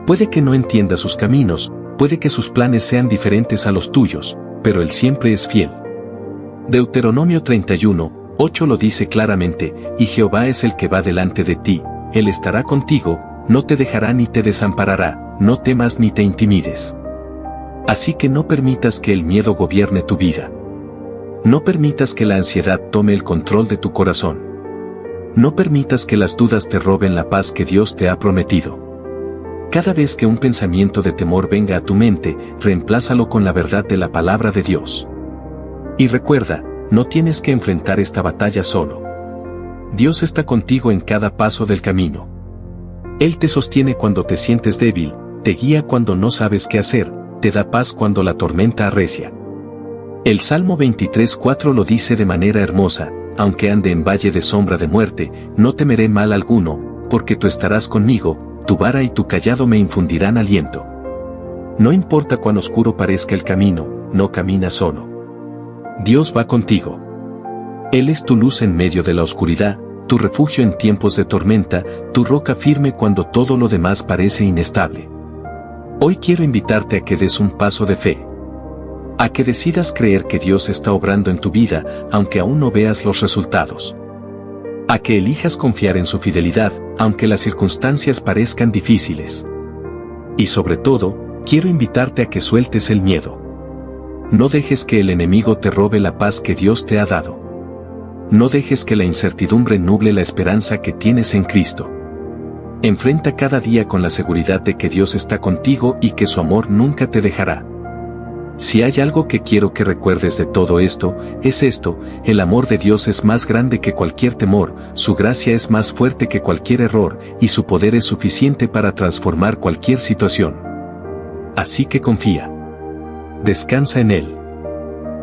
Puede que no entiendas sus caminos, puede que sus planes sean diferentes a los tuyos, pero Él siempre es fiel. Deuteronomio 31:8 lo dice claramente: «Y Jehová es el que va delante de ti, Él estará contigo, no te dejará ni te desamparará, no temas ni te intimides». Así que no permitas que el miedo gobierne tu vida. No permitas que la ansiedad tome el control de tu corazón. No permitas que las dudas te roben la paz que Dios te ha prometido. Cada vez que un pensamiento de temor venga a tu mente, reemplázalo con la verdad de la palabra de Dios. Y recuerda, no tienes que enfrentar esta batalla solo. Dios está contigo en cada paso del camino. Él te sostiene cuando te sientes débil, te guía cuando no sabes qué hacer, te da paz cuando la tormenta arrecia. El Salmo 23:4 lo dice de manera hermosa: «Aunque ande en valle de sombra de muerte, no temeré mal alguno, porque tú estarás conmigo, tu vara y tu cayado me infundirán aliento». No importa cuán oscuro parezca el camino, no caminas solo. Dios va contigo. Él es tu luz en medio de la oscuridad, tu refugio en tiempos de tormenta, tu roca firme cuando todo lo demás parece inestable. Hoy quiero invitarte a que des un paso de fe. A que decidas creer que Dios está obrando en tu vida, aunque aún no veas los resultados. A que elijas confiar en su fidelidad, aunque las circunstancias parezcan difíciles. Y sobre todo, quiero invitarte a que sueltes el miedo. No dejes que el enemigo te robe la paz que Dios te ha dado. No dejes que la incertidumbre nuble la esperanza que tienes en Cristo. Enfrenta cada día con la seguridad de que Dios está contigo y que su amor nunca te dejará. Si hay algo que quiero que recuerdes de todo esto, es esto: el amor de Dios es más grande que cualquier temor, su gracia es más fuerte que cualquier error, y su poder es suficiente para transformar cualquier situación. Así que confía. Descansa en Él.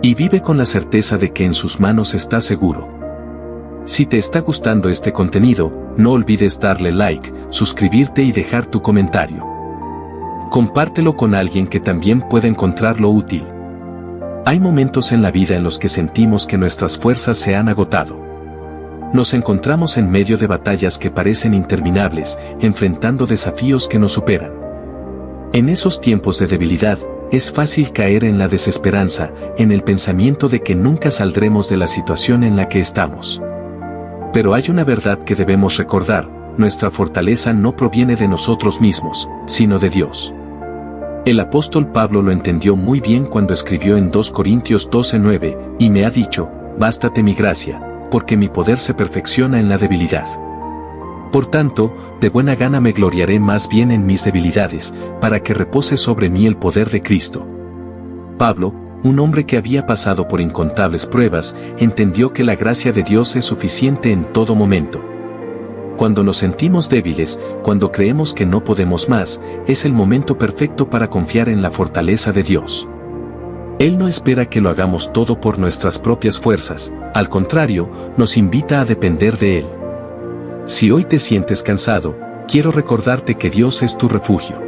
Y vive con la certeza de que en sus manos estás seguro. Si te está gustando este contenido, no olvides darle like, suscribirte y dejar tu comentario. Compártelo con alguien que también pueda encontrarlo útil. Hay momentos en la vida en los que sentimos que nuestras fuerzas se han agotado. Nos encontramos en medio de batallas que parecen interminables, enfrentando desafíos que nos superan. En esos tiempos de debilidad, es fácil caer en la desesperanza, en el pensamiento de que nunca saldremos de la situación en la que estamos. Pero hay una verdad que debemos recordar: nuestra fortaleza no proviene de nosotros mismos, sino de Dios. El apóstol Pablo lo entendió muy bien cuando escribió en 2 Corintios 12:9, y me ha dicho: «Bástate mi gracia, porque mi poder se perfecciona en la debilidad». Por tanto, de buena gana me gloriaré más bien en mis debilidades, para que repose sobre mí el poder de Cristo. Pablo, un hombre que había pasado por incontables pruebas, entendió que la gracia de Dios es suficiente en todo momento. Cuando nos sentimos débiles, cuando creemos que no podemos más, es el momento perfecto para confiar en la fortaleza de Dios. Él no espera que lo hagamos todo por nuestras propias fuerzas, al contrario, nos invita a depender de Él. Si hoy te sientes cansado, quiero recordarte que Dios es tu refugio.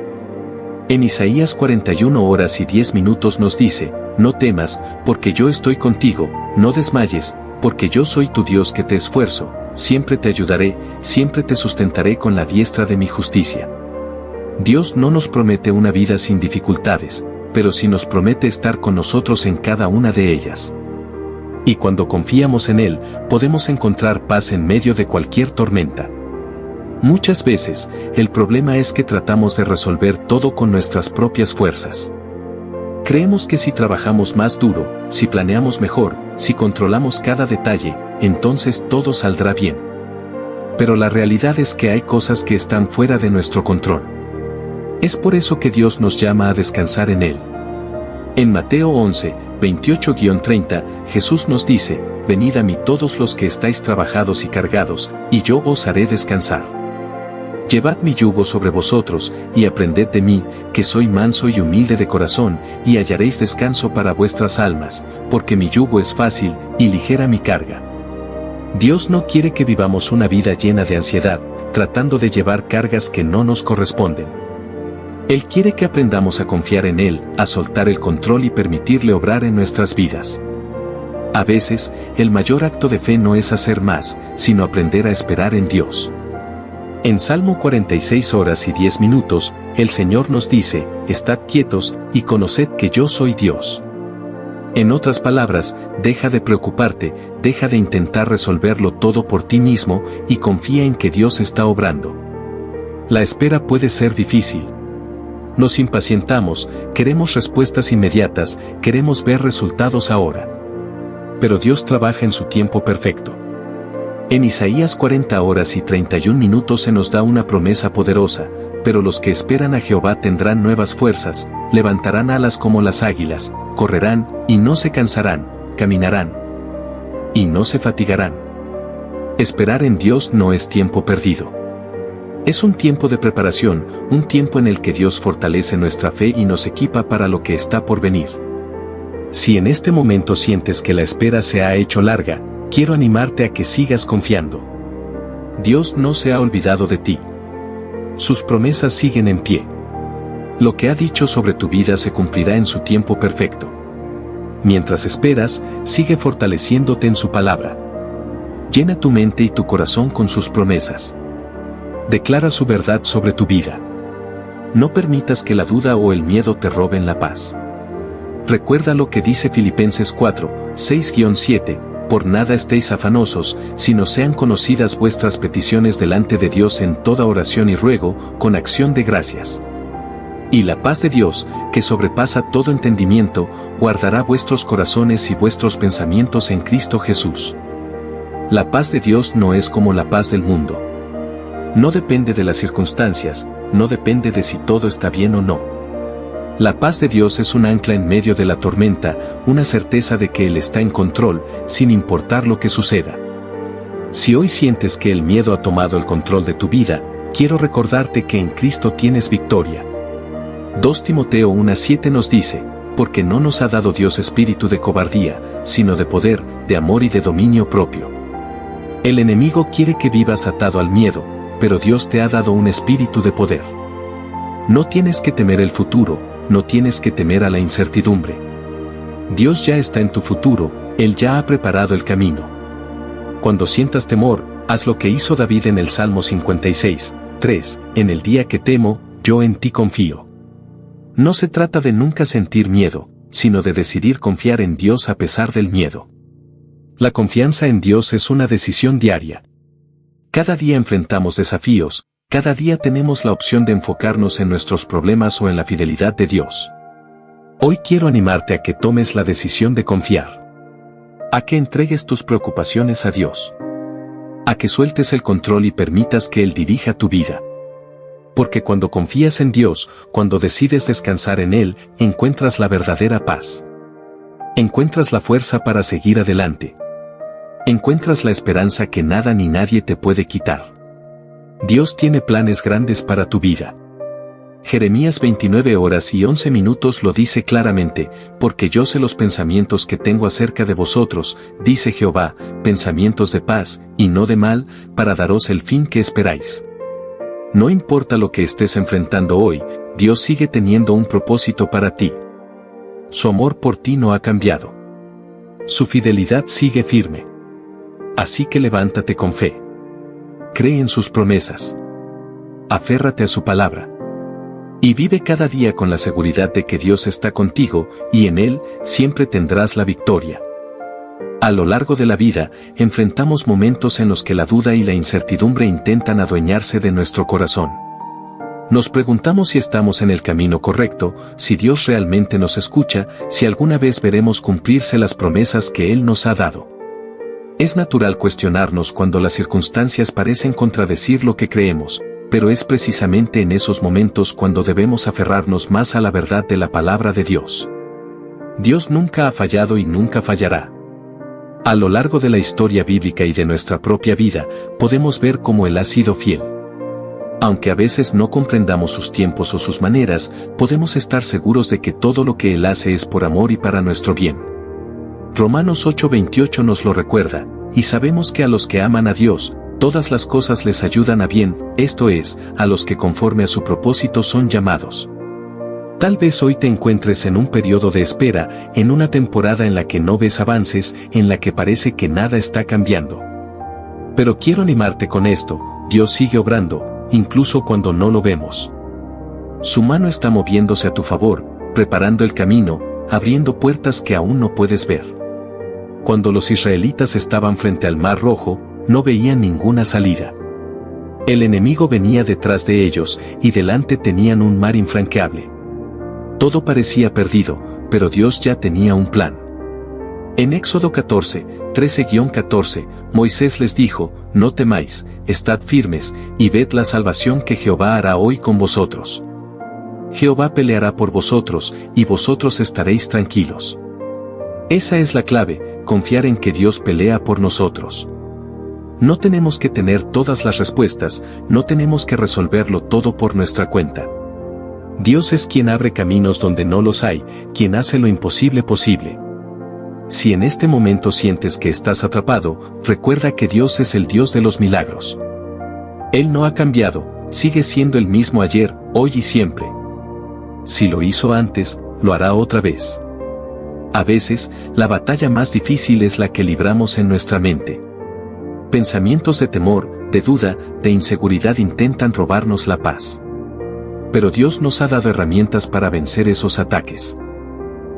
En Isaías 41:10 nos dice, no temas, porque yo estoy contigo, no desmayes, porque yo soy tu Dios que te esfuerzo, siempre te ayudaré, siempre te sustentaré con la diestra de mi justicia. Dios no nos promete una vida sin dificultades, pero sí nos promete estar con nosotros en cada una de ellas. Y cuando confiamos en Él, podemos encontrar paz en medio de cualquier tormenta. Muchas veces, el problema es que tratamos de resolver todo con nuestras propias fuerzas. Creemos que si trabajamos más duro, si planeamos mejor, si controlamos cada detalle, entonces todo saldrá bien. Pero la realidad es que hay cosas que están fuera de nuestro control. Es por eso que Dios nos llama a descansar en Él. En Mateo 11:28-30, Jesús nos dice, venid a mí todos los que estáis trabajados y cargados, y yo os haré descansar. Llevad mi yugo sobre vosotros, y aprended de mí, que soy manso y humilde de corazón, y hallaréis descanso para vuestras almas, porque mi yugo es fácil, y ligera mi carga. Dios no quiere que vivamos una vida llena de ansiedad, tratando de llevar cargas que no nos corresponden. Él quiere que aprendamos a confiar en Él, a soltar el control y permitirle obrar en nuestras vidas. A veces, el mayor acto de fe no es hacer más, sino aprender a esperar en Dios. En Salmo 46:10, el Señor nos dice, estad quietos, y conoced que yo soy Dios. En otras palabras, deja de preocuparte, deja de intentar resolverlo todo por ti mismo, y confía en que Dios está obrando. La espera puede ser difícil. Nos impacientamos, queremos respuestas inmediatas, queremos ver resultados ahora. Pero Dios trabaja en su tiempo perfecto. En Isaías 40:31 se nos da una promesa poderosa, pero los que esperan a Jehová tendrán nuevas fuerzas, levantarán alas como las águilas, correrán, y no se cansarán, caminarán, y no se fatigarán. Esperar en Dios no es tiempo perdido. Es un tiempo de preparación, un tiempo en el que Dios fortalece nuestra fe y nos equipa para lo que está por venir. Si en este momento sientes que la espera se ha hecho larga, quiero animarte a que sigas confiando. Dios no se ha olvidado de ti. Sus promesas siguen en pie. Lo que ha dicho sobre tu vida se cumplirá en su tiempo perfecto. Mientras esperas, sigue fortaleciéndote en su palabra. Llena tu mente y tu corazón con sus promesas. Declara su verdad sobre tu vida. No permitas que la duda o el miedo te roben la paz. Recuerda lo que dice Filipenses 4:6-7, por nada estéis afanosos, sino sean conocidas vuestras peticiones delante de Dios en toda oración y ruego, con acción de gracias. Y la paz de Dios, que sobrepasa todo entendimiento, guardará vuestros corazones y vuestros pensamientos en Cristo Jesús. La paz de Dios no es como la paz del mundo. No depende de las circunstancias, no depende de si todo está bien o no. La paz de Dios es un ancla en medio de la tormenta, una certeza de que Él está en control, sin importar lo que suceda. Si hoy sientes que el miedo ha tomado el control de tu vida, quiero recordarte que en Cristo tienes victoria. 2 Timoteo 1:7 nos dice, porque no nos ha dado Dios espíritu de cobardía, sino de poder, de amor y de dominio propio. El enemigo quiere que vivas atado al miedo, pero Dios te ha dado un espíritu de poder. No tienes que temer el futuro, no tienes que temer a la incertidumbre. Dios ya está en tu futuro, Él ya ha preparado el camino. Cuando sientas temor, haz lo que hizo David en el Salmo 56:3, en el día que temo, yo en ti confío. No se trata de nunca sentir miedo, sino de decidir confiar en Dios a pesar del miedo. La confianza en Dios es una decisión diaria. Cada día enfrentamos desafíos, cada día tenemos la opción de enfocarnos en nuestros problemas o en la fidelidad de Dios. Hoy quiero animarte a que tomes la decisión de confiar. A que entregues tus preocupaciones a Dios. A que sueltes el control y permitas que Él dirija tu vida. Porque cuando confías en Dios, cuando decides descansar en Él, encuentras la verdadera paz. Encuentras la fuerza para seguir adelante. Encuentras la esperanza que nada ni nadie te puede quitar. Dios tiene planes grandes para tu vida. Jeremías 29:11 lo dice claramente, porque yo sé los pensamientos que tengo acerca de vosotros, dice Jehová, pensamientos de paz, y no de mal, para daros el fin que esperáis. No importa lo que estés enfrentando hoy, Dios sigue teniendo un propósito para ti. Su amor por ti no ha cambiado. Su fidelidad sigue firme. Así que levántate con fe. Cree en sus promesas. Aférrate a su palabra. Y vive cada día con la seguridad de que Dios está contigo, y en Él siempre tendrás la victoria. A lo largo de la vida, enfrentamos momentos en los que la duda y la incertidumbre intentan adueñarse de nuestro corazón. Nos preguntamos si estamos en el camino correcto, si Dios realmente nos escucha, si alguna vez veremos cumplirse las promesas que Él nos ha dado. Es natural cuestionarnos cuando las circunstancias parecen contradecir lo que creemos, pero es precisamente en esos momentos cuando debemos aferrarnos más a la verdad de la palabra de Dios. Dios nunca ha fallado y nunca fallará. A lo largo de la historia bíblica y de nuestra propia vida, podemos ver cómo Él ha sido fiel. Aunque a veces no comprendamos sus tiempos o sus maneras, podemos estar seguros de que todo lo que Él hace es por amor y para nuestro bien. Romanos 8:28 nos lo recuerda, y sabemos que a los que aman a Dios, todas las cosas les ayudan a bien, esto es, a los que conforme a su propósito son llamados. Tal vez hoy te encuentres en un periodo de espera, en una temporada en la que no ves avances, en la que parece que nada está cambiando. Pero quiero animarte con esto, Dios sigue obrando, incluso cuando no lo vemos. Su mano está moviéndose a tu favor, preparando el camino, abriendo puertas que aún no puedes ver. Cuando los israelitas estaban frente al Mar Rojo, no veían ninguna salida. El enemigo venía detrás de ellos, y delante tenían un mar infranqueable. Todo parecía perdido, pero Dios ya tenía un plan. En Éxodo 14, 13-14, Moisés les dijo, no temáis, estad firmes, y ved la salvación que Jehová hará hoy con vosotros. Jehová peleará por vosotros, y vosotros estaréis tranquilos. Esa es la clave, confiar en que Dios pelea por nosotros. No tenemos que tener todas las respuestas, no tenemos que resolverlo todo por nuestra cuenta. Dios es quien abre caminos donde no los hay, quien hace lo imposible posible. Si en este momento sientes que estás atrapado, recuerda que Dios es el Dios de los milagros. Él no ha cambiado, sigue siendo el mismo ayer, hoy y siempre. Si lo hizo antes, lo hará otra vez. A veces, la batalla más difícil es la que libramos en nuestra mente. Pensamientos de temor, de duda, de inseguridad intentan robarnos la paz. Pero Dios nos ha dado herramientas para vencer esos ataques.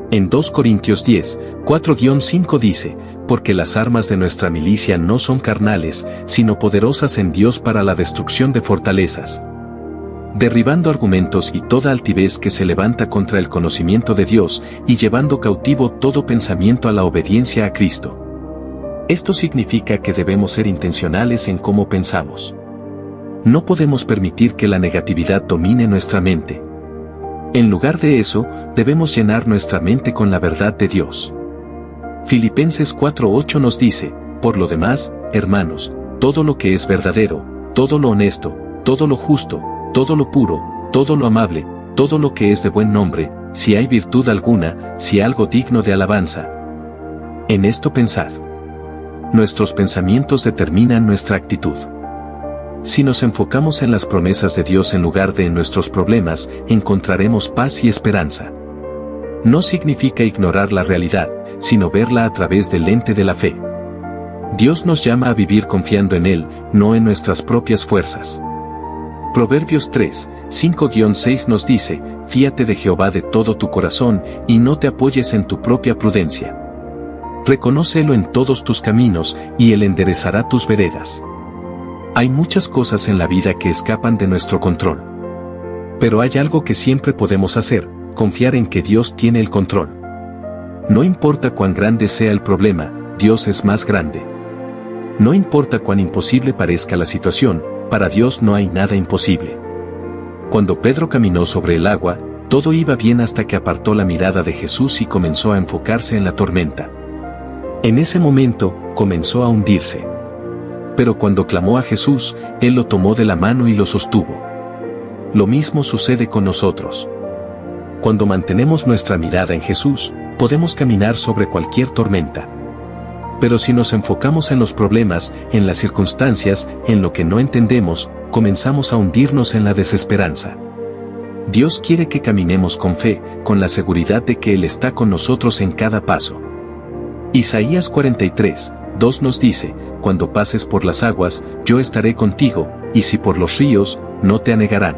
En 2 Corintios 10, 4-5 dice, porque las armas de nuestra milicia no son carnales, sino poderosas en Dios para la destrucción de fortalezas, derribando argumentos y toda altivez que se levanta contra el conocimiento de Dios, y llevando cautivo todo pensamiento a la obediencia a Cristo. Esto significa que debemos ser intencionales en cómo pensamos. No podemos permitir que la negatividad domine nuestra mente. En lugar de eso, debemos llenar nuestra mente con la verdad de Dios. Filipenses 4:8 nos dice, por lo demás, hermanos, todo lo que es verdadero, todo lo honesto, todo lo justo, todo lo puro, todo lo amable, todo lo que es de buen nombre, si hay virtud alguna, si algo digno de alabanza. En esto pensad. Nuestros pensamientos determinan nuestra actitud. Si nos enfocamos en las promesas de Dios en lugar de en nuestros problemas, encontraremos paz y esperanza. No significa ignorar la realidad, sino verla a través del lente de la fe. Dios nos llama a vivir confiando en Él, no en nuestras propias fuerzas. Proverbios 3, 5-6 nos dice, fíate de Jehová de todo tu corazón, y no te apoyes en tu propia prudencia. Reconócelo en todos tus caminos, y Él enderezará tus veredas. Hay muchas cosas en la vida que escapan de nuestro control. Pero hay algo que siempre podemos hacer, confiar en que Dios tiene el control. No importa cuán grande sea el problema, Dios es más grande. No importa cuán imposible parezca la situación, para Dios no hay nada imposible. Cuando Pedro caminó sobre el agua, todo iba bien hasta que apartó la mirada de Jesús y comenzó a enfocarse en la tormenta. En ese momento, comenzó a hundirse. Pero cuando clamó a Jesús, Él lo tomó de la mano y lo sostuvo. Lo mismo sucede con nosotros. Cuando mantenemos nuestra mirada en Jesús, podemos caminar sobre cualquier tormenta. Pero si nos enfocamos en los problemas, en las circunstancias, en lo que no entendemos, comenzamos a hundirnos en la desesperanza. Dios quiere que caminemos con fe, con la seguridad de que Él está con nosotros en cada paso. Isaías 43, 2 nos dice, cuando pases por las aguas, yo estaré contigo, y si por los ríos, no te anegarán.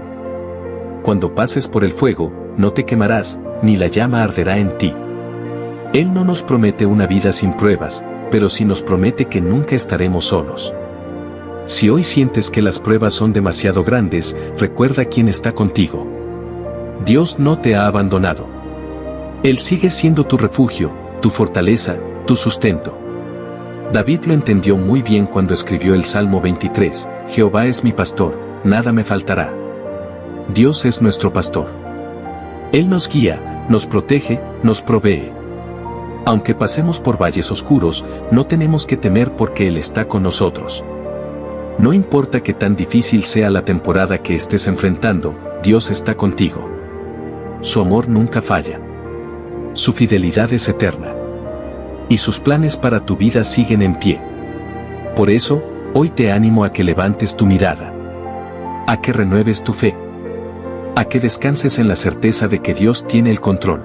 Cuando pases por el fuego, no te quemarás, ni la llama arderá en ti. Él no nos promete una vida sin pruebas, pero sí nos promete que nunca estaremos solos. Si hoy sientes que las pruebas son demasiado grandes, recuerda quién está contigo. Dios no te ha abandonado. Él sigue siendo tu refugio, tu fortaleza, tu sustento. David lo entendió muy bien cuando escribió el Salmo 23, Jehová es mi pastor, nada me faltará. Dios es nuestro pastor. Él nos guía, nos protege, nos provee. Aunque pasemos por valles oscuros, no tenemos que temer porque Él está con nosotros. No importa qué tan difícil sea la temporada que estés enfrentando, Dios está contigo. Su amor nunca falla. Su fidelidad es eterna. Y sus planes para tu vida siguen en pie. Por eso, hoy te animo a que levantes tu mirada. A que renueves tu fe. A que descanses en la certeza de que Dios tiene el control.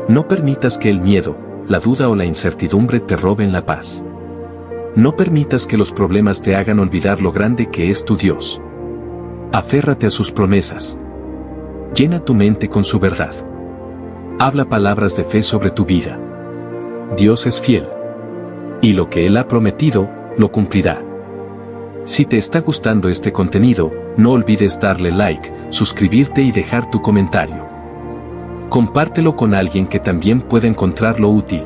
No permitas que el miedo, la duda o la incertidumbre te roben la paz. No permitas que los problemas te hagan olvidar lo grande que es tu Dios. Aférrate a sus promesas. Llena tu mente con su verdad. Habla palabras de fe sobre tu vida. Dios es fiel. Y lo que Él ha prometido, lo cumplirá. Si te está gustando este contenido, no olvides darle like, suscribirte y dejar tu comentario. Compártelo con alguien que también pueda encontrarlo útil.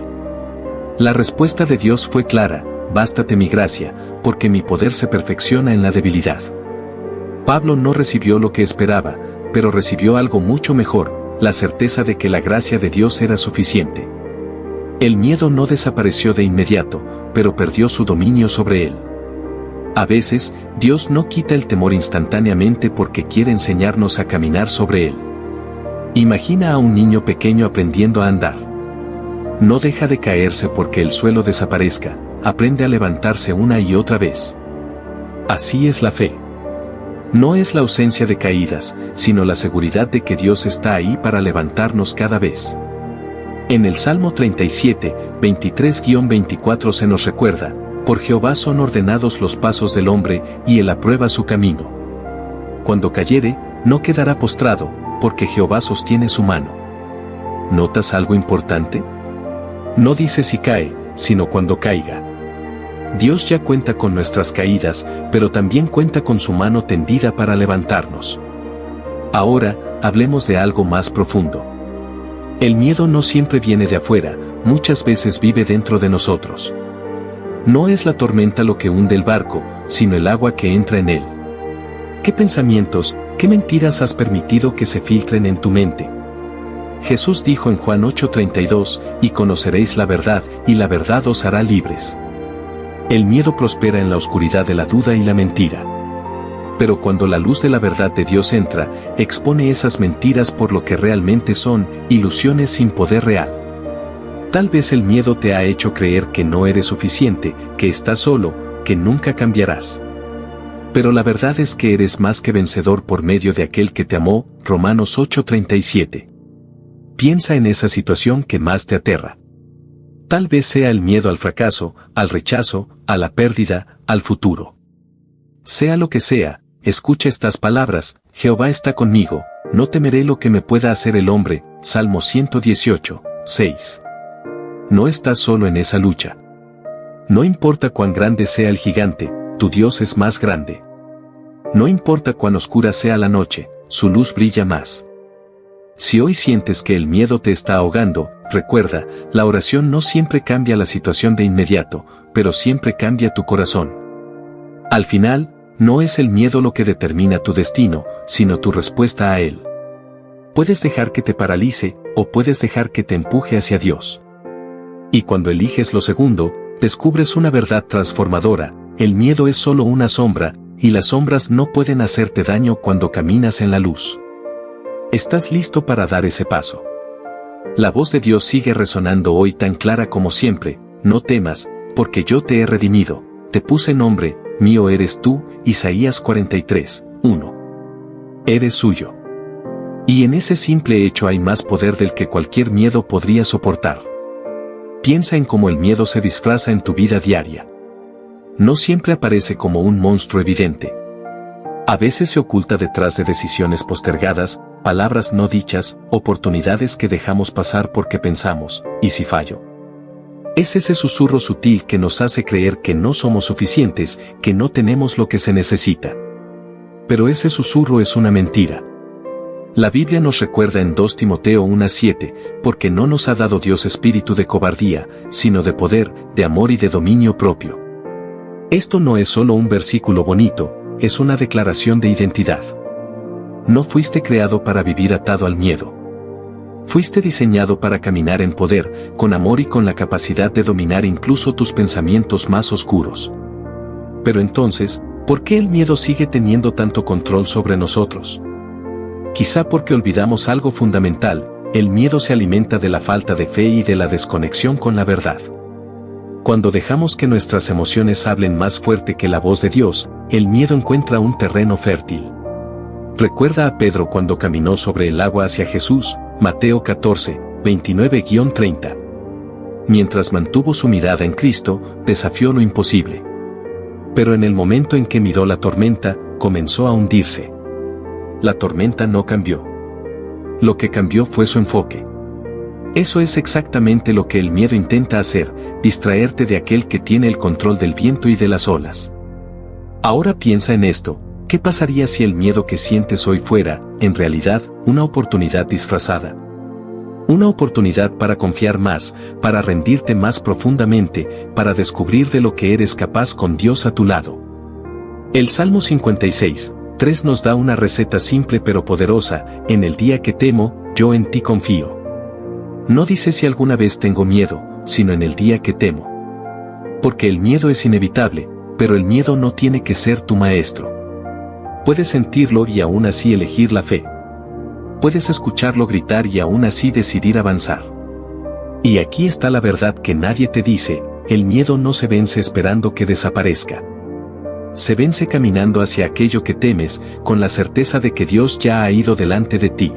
La respuesta de Dios fue clara, bástate mi gracia, porque mi poder se perfecciona en la debilidad. Pablo no recibió lo que esperaba, pero recibió algo mucho mejor, la certeza de que la gracia de Dios era suficiente. El miedo no desapareció de inmediato, pero perdió su dominio sobre él. A veces, Dios no quita el temor instantáneamente porque quiere enseñarnos a caminar sobre él. Imagina a un niño pequeño aprendiendo a andar. No deja de caerse porque el suelo desaparezca, aprende a levantarse una y otra vez. Así es la fe. No es la ausencia de caídas, sino la seguridad de que Dios está ahí para levantarnos cada vez. En el Salmo 37, 23-24 se nos recuerda, por Jehová son ordenados los pasos del hombre, y él aprueba su camino. Cuando cayere, no quedará postrado, porque Jehová sostiene su mano. ¿Notas algo importante? No dice si cae, sino cuando caiga. Dios ya cuenta con nuestras caídas, pero también cuenta con su mano tendida para levantarnos. Ahora, hablemos de algo más profundo. El miedo no siempre viene de afuera, muchas veces vive dentro de nosotros. No es la tormenta lo que hunde el barco, sino el agua que entra en él. ¿Qué pensamientos, qué mentiras has permitido que se filtren en tu mente? Jesús dijo en Juan 8:32, y conoceréis la verdad, y la verdad os hará libres. El miedo prospera en la oscuridad de la duda y la mentira. Pero cuando la luz de la verdad de Dios entra, expone esas mentiras por lo que realmente son, ilusiones sin poder real. Tal vez el miedo te ha hecho creer que no eres suficiente, que estás solo, que nunca cambiarás. Pero la verdad es que eres más que vencedor por medio de aquel que te amó, Romanos 8:37. Piensa en esa situación que más te aterra. Tal vez sea el miedo al fracaso, al rechazo, a la pérdida, al futuro. Sea lo que sea, escucha estas palabras, Jehová está conmigo, no temeré lo que me pueda hacer el hombre, Salmo 118, 6. No estás solo en esa lucha. No importa cuán grande sea el gigante, tu Dios es más grande. No importa cuán oscura sea la noche, su luz brilla más. Si hoy sientes que el miedo te está ahogando, recuerda, la oración no siempre cambia la situación de inmediato, pero siempre cambia tu corazón. Al final, no es el miedo lo que determina tu destino, sino tu respuesta a él. Puedes dejar que te paralice, o puedes dejar que te empuje hacia Dios. Y cuando eliges lo segundo, descubres una verdad transformadora, el miedo es solo una sombra, y las sombras no pueden hacerte daño cuando caminas en la luz. ¿Estás listo para dar ese paso? La voz de Dios sigue resonando hoy tan clara como siempre, no temas, porque yo te he redimido, te puse nombre, mío eres tú, Isaías 43, 1. Eres suyo. Y en ese simple hecho hay más poder del que cualquier miedo podría soportar. Piensa en cómo el miedo se disfraza en tu vida diaria. No siempre aparece como un monstruo evidente. A veces se oculta detrás de decisiones postergadas, palabras no dichas, oportunidades que dejamos pasar porque pensamos, ¿y si fallo? Es ese susurro sutil que nos hace creer que no somos suficientes, que no tenemos lo que se necesita. Pero ese susurro es una mentira. La Biblia nos recuerda en 2 Timoteo 1:7, porque no nos ha dado Dios espíritu de cobardía, sino de poder, de amor y de dominio propio. Esto no es solo un versículo bonito, es una declaración de identidad. No fuiste creado para vivir atado al miedo. Fuiste diseñado para caminar en poder, con amor y con la capacidad de dominar incluso tus pensamientos más oscuros. Pero entonces, ¿por qué el miedo sigue teniendo tanto control sobre nosotros? Quizá porque olvidamos algo fundamental: el miedo se alimenta de la falta de fe y de la desconexión con la verdad. Cuando dejamos que nuestras emociones hablen más fuerte que la voz de Dios, el miedo encuentra un terreno fértil. Recuerda a Pedro cuando caminó sobre el agua hacia Jesús, Mateo 14, 29-30. Mientras mantuvo su mirada en Cristo, desafió lo imposible. Pero en el momento en que miró la tormenta, comenzó a hundirse. La tormenta no cambió. Lo que cambió fue su enfoque. Eso es exactamente lo que el miedo intenta hacer: distraerte de aquel que tiene el control del viento y de las olas. Ahora piensa en esto: ¿qué pasaría si el miedo que sientes hoy fuera, en realidad, una oportunidad disfrazada? Una oportunidad para confiar más, para rendirte más profundamente, para descubrir de lo que eres capaz con Dios a tu lado. El Salmo 56:3 nos da una receta simple pero poderosa: en el día que temo, yo en ti confío. No dice si alguna vez tengo miedo, sino en el día que temo. Porque el miedo es inevitable, pero el miedo no tiene que ser tu maestro. Puedes sentirlo y aún así elegir la fe. Puedes escucharlo gritar y aún así decidir avanzar. Y aquí está la verdad que nadie te dice: el miedo no se vence esperando que desaparezca. Se vence caminando hacia aquello que temes, con la certeza de que Dios ya ha ido delante de ti.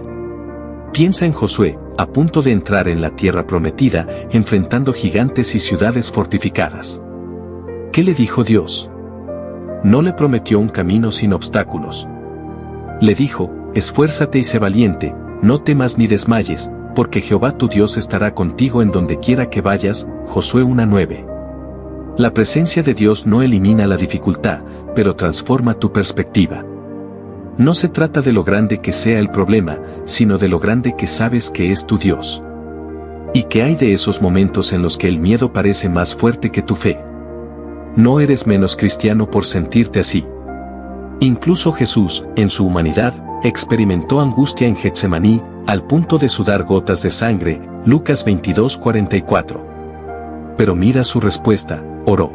Piensa en Josué, a punto de entrar en la tierra prometida, enfrentando gigantes y ciudades fortificadas. ¿Qué le dijo Dios? No le prometió un camino sin obstáculos. Le dijo: esfuérzate y sé valiente, no temas ni desmayes, porque Jehová tu Dios estará contigo en donde quiera que vayas. Josué 1:9. La presencia de Dios no elimina la dificultad, pero transforma tu perspectiva. No se trata de lo grande que sea el problema, sino de lo grande que sabes que es tu Dios. ¿Y qué hay de esos momentos en los que el miedo parece más fuerte que tu fe? No eres menos cristiano por sentirte así. Incluso Jesús, en su humanidad, experimentó angustia en Getsemaní, al punto de sudar gotas de sangre, Lucas 22:44. Pero mira su respuesta: oró.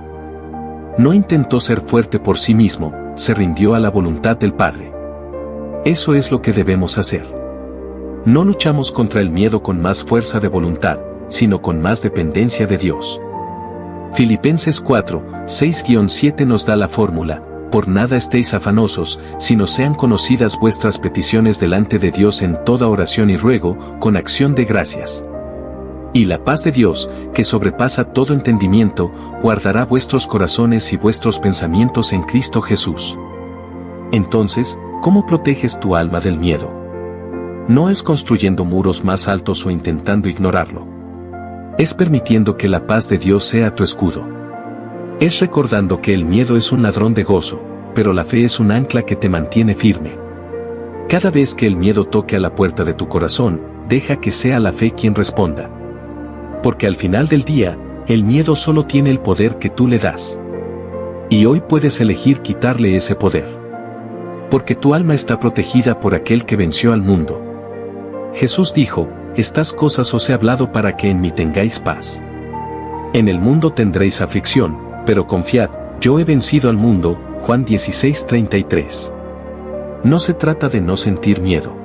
No intentó ser fuerte por sí mismo, se rindió a la voluntad del Padre. Eso es lo que debemos hacer. No luchamos contra el miedo con más fuerza de voluntad, sino con más dependencia de Dios. Filipenses 4:6-7 nos da la fórmula: por nada estéis afanosos, sino sean conocidas vuestras peticiones delante de Dios en toda oración y ruego, con acción de gracias. Y la paz de Dios, que sobrepasa todo entendimiento, guardará vuestros corazones y vuestros pensamientos en Cristo Jesús. Entonces, ¿cómo proteges tu alma del miedo? No es construyendo muros más altos o intentando ignorarlo. Es permitiendo que la paz de Dios sea tu escudo. Es recordando que el miedo es un ladrón de gozo, pero la fe es un ancla que te mantiene firme. Cada vez que el miedo toque a la puerta de tu corazón, deja que sea la fe quien responda. Porque al final del día, el miedo solo tiene el poder que tú le das. Y hoy puedes elegir quitarle ese poder. Porque tu alma está protegida por aquel que venció al mundo. Jesús dijo: estas cosas os he hablado para que en mí tengáis paz. En el mundo tendréis aflicción, pero confiad, yo he vencido al mundo. Juan 16:33. No se trata de no sentir miedo.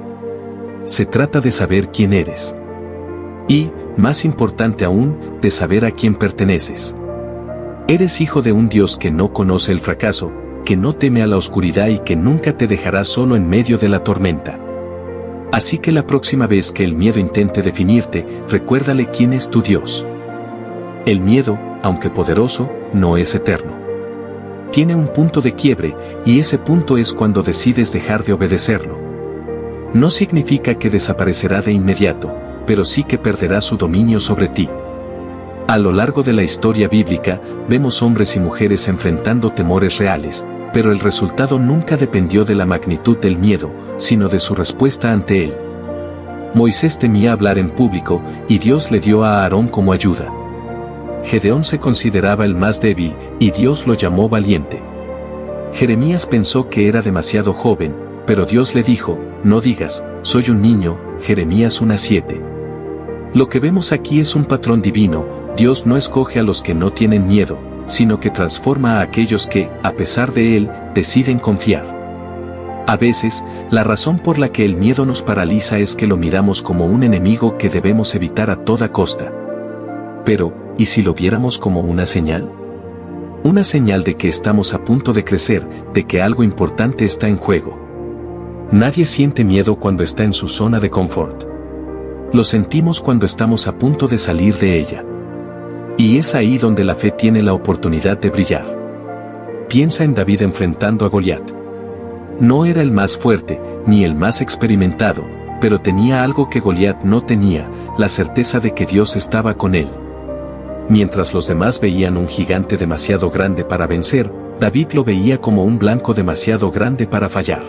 Se trata de saber quién eres. Y, más importante aún, de saber a quién perteneces. Eres hijo de un Dios que no conoce el fracaso, que no teme a la oscuridad y que nunca te dejará solo en medio de la tormenta. Así que la próxima vez que el miedo intente definirte, recuérdale quién es tu Dios. El miedo, aunque poderoso, no es eterno. Tiene un punto de quiebre, y ese punto es cuando decides dejar de obedecerlo. No significa que desaparecerá de inmediato, pero sí que perderá su dominio sobre ti. A lo largo de la historia bíblica, vemos hombres y mujeres enfrentando temores reales, pero el resultado nunca dependió de la magnitud del miedo, sino de su respuesta ante él. Moisés temía hablar en público, y Dios le dio a Aarón como ayuda. Gedeón se consideraba el más débil, y Dios lo llamó valiente. Jeremías pensó que era demasiado joven, pero Dios le dijo, no digas, soy un niño, Jeremías 1:7. Lo que vemos aquí es un patrón divino. Dios no escoge a los que no tienen miedo, sino que transforma a aquellos que, a pesar de él, deciden confiar. A veces, la razón por la que el miedo nos paraliza es que lo miramos como un enemigo que debemos evitar a toda costa. Pero, ¿y si lo viéramos como una señal? Una señal de que estamos a punto de crecer, de que algo importante está en juego. Nadie siente miedo cuando está en su zona de confort. Lo sentimos cuando estamos a punto de salir de ella. Y es ahí donde la fe tiene la oportunidad de brillar. Piensa en David enfrentando a Goliat. No era el más fuerte, ni el más experimentado, pero tenía algo que Goliat no tenía, la certeza de que Dios estaba con él. Mientras los demás veían un gigante demasiado grande para vencer, David lo veía como un blanco demasiado grande para fallar.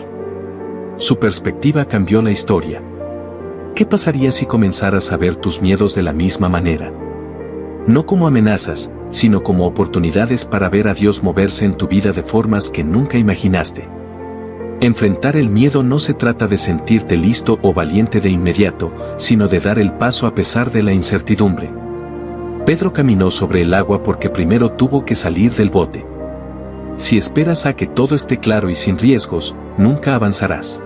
Su perspectiva cambió la historia. ¿Qué pasaría si comenzaras a ver tus miedos de la misma manera? No como amenazas, sino como oportunidades para ver a Dios moverse en tu vida de formas que nunca imaginaste. Enfrentar el miedo no se trata de sentirte listo o valiente de inmediato, sino de dar el paso a pesar de la incertidumbre. Pedro caminó sobre el agua porque primero tuvo que salir del bote. Si esperas a que todo esté claro y sin riesgos, nunca avanzarás.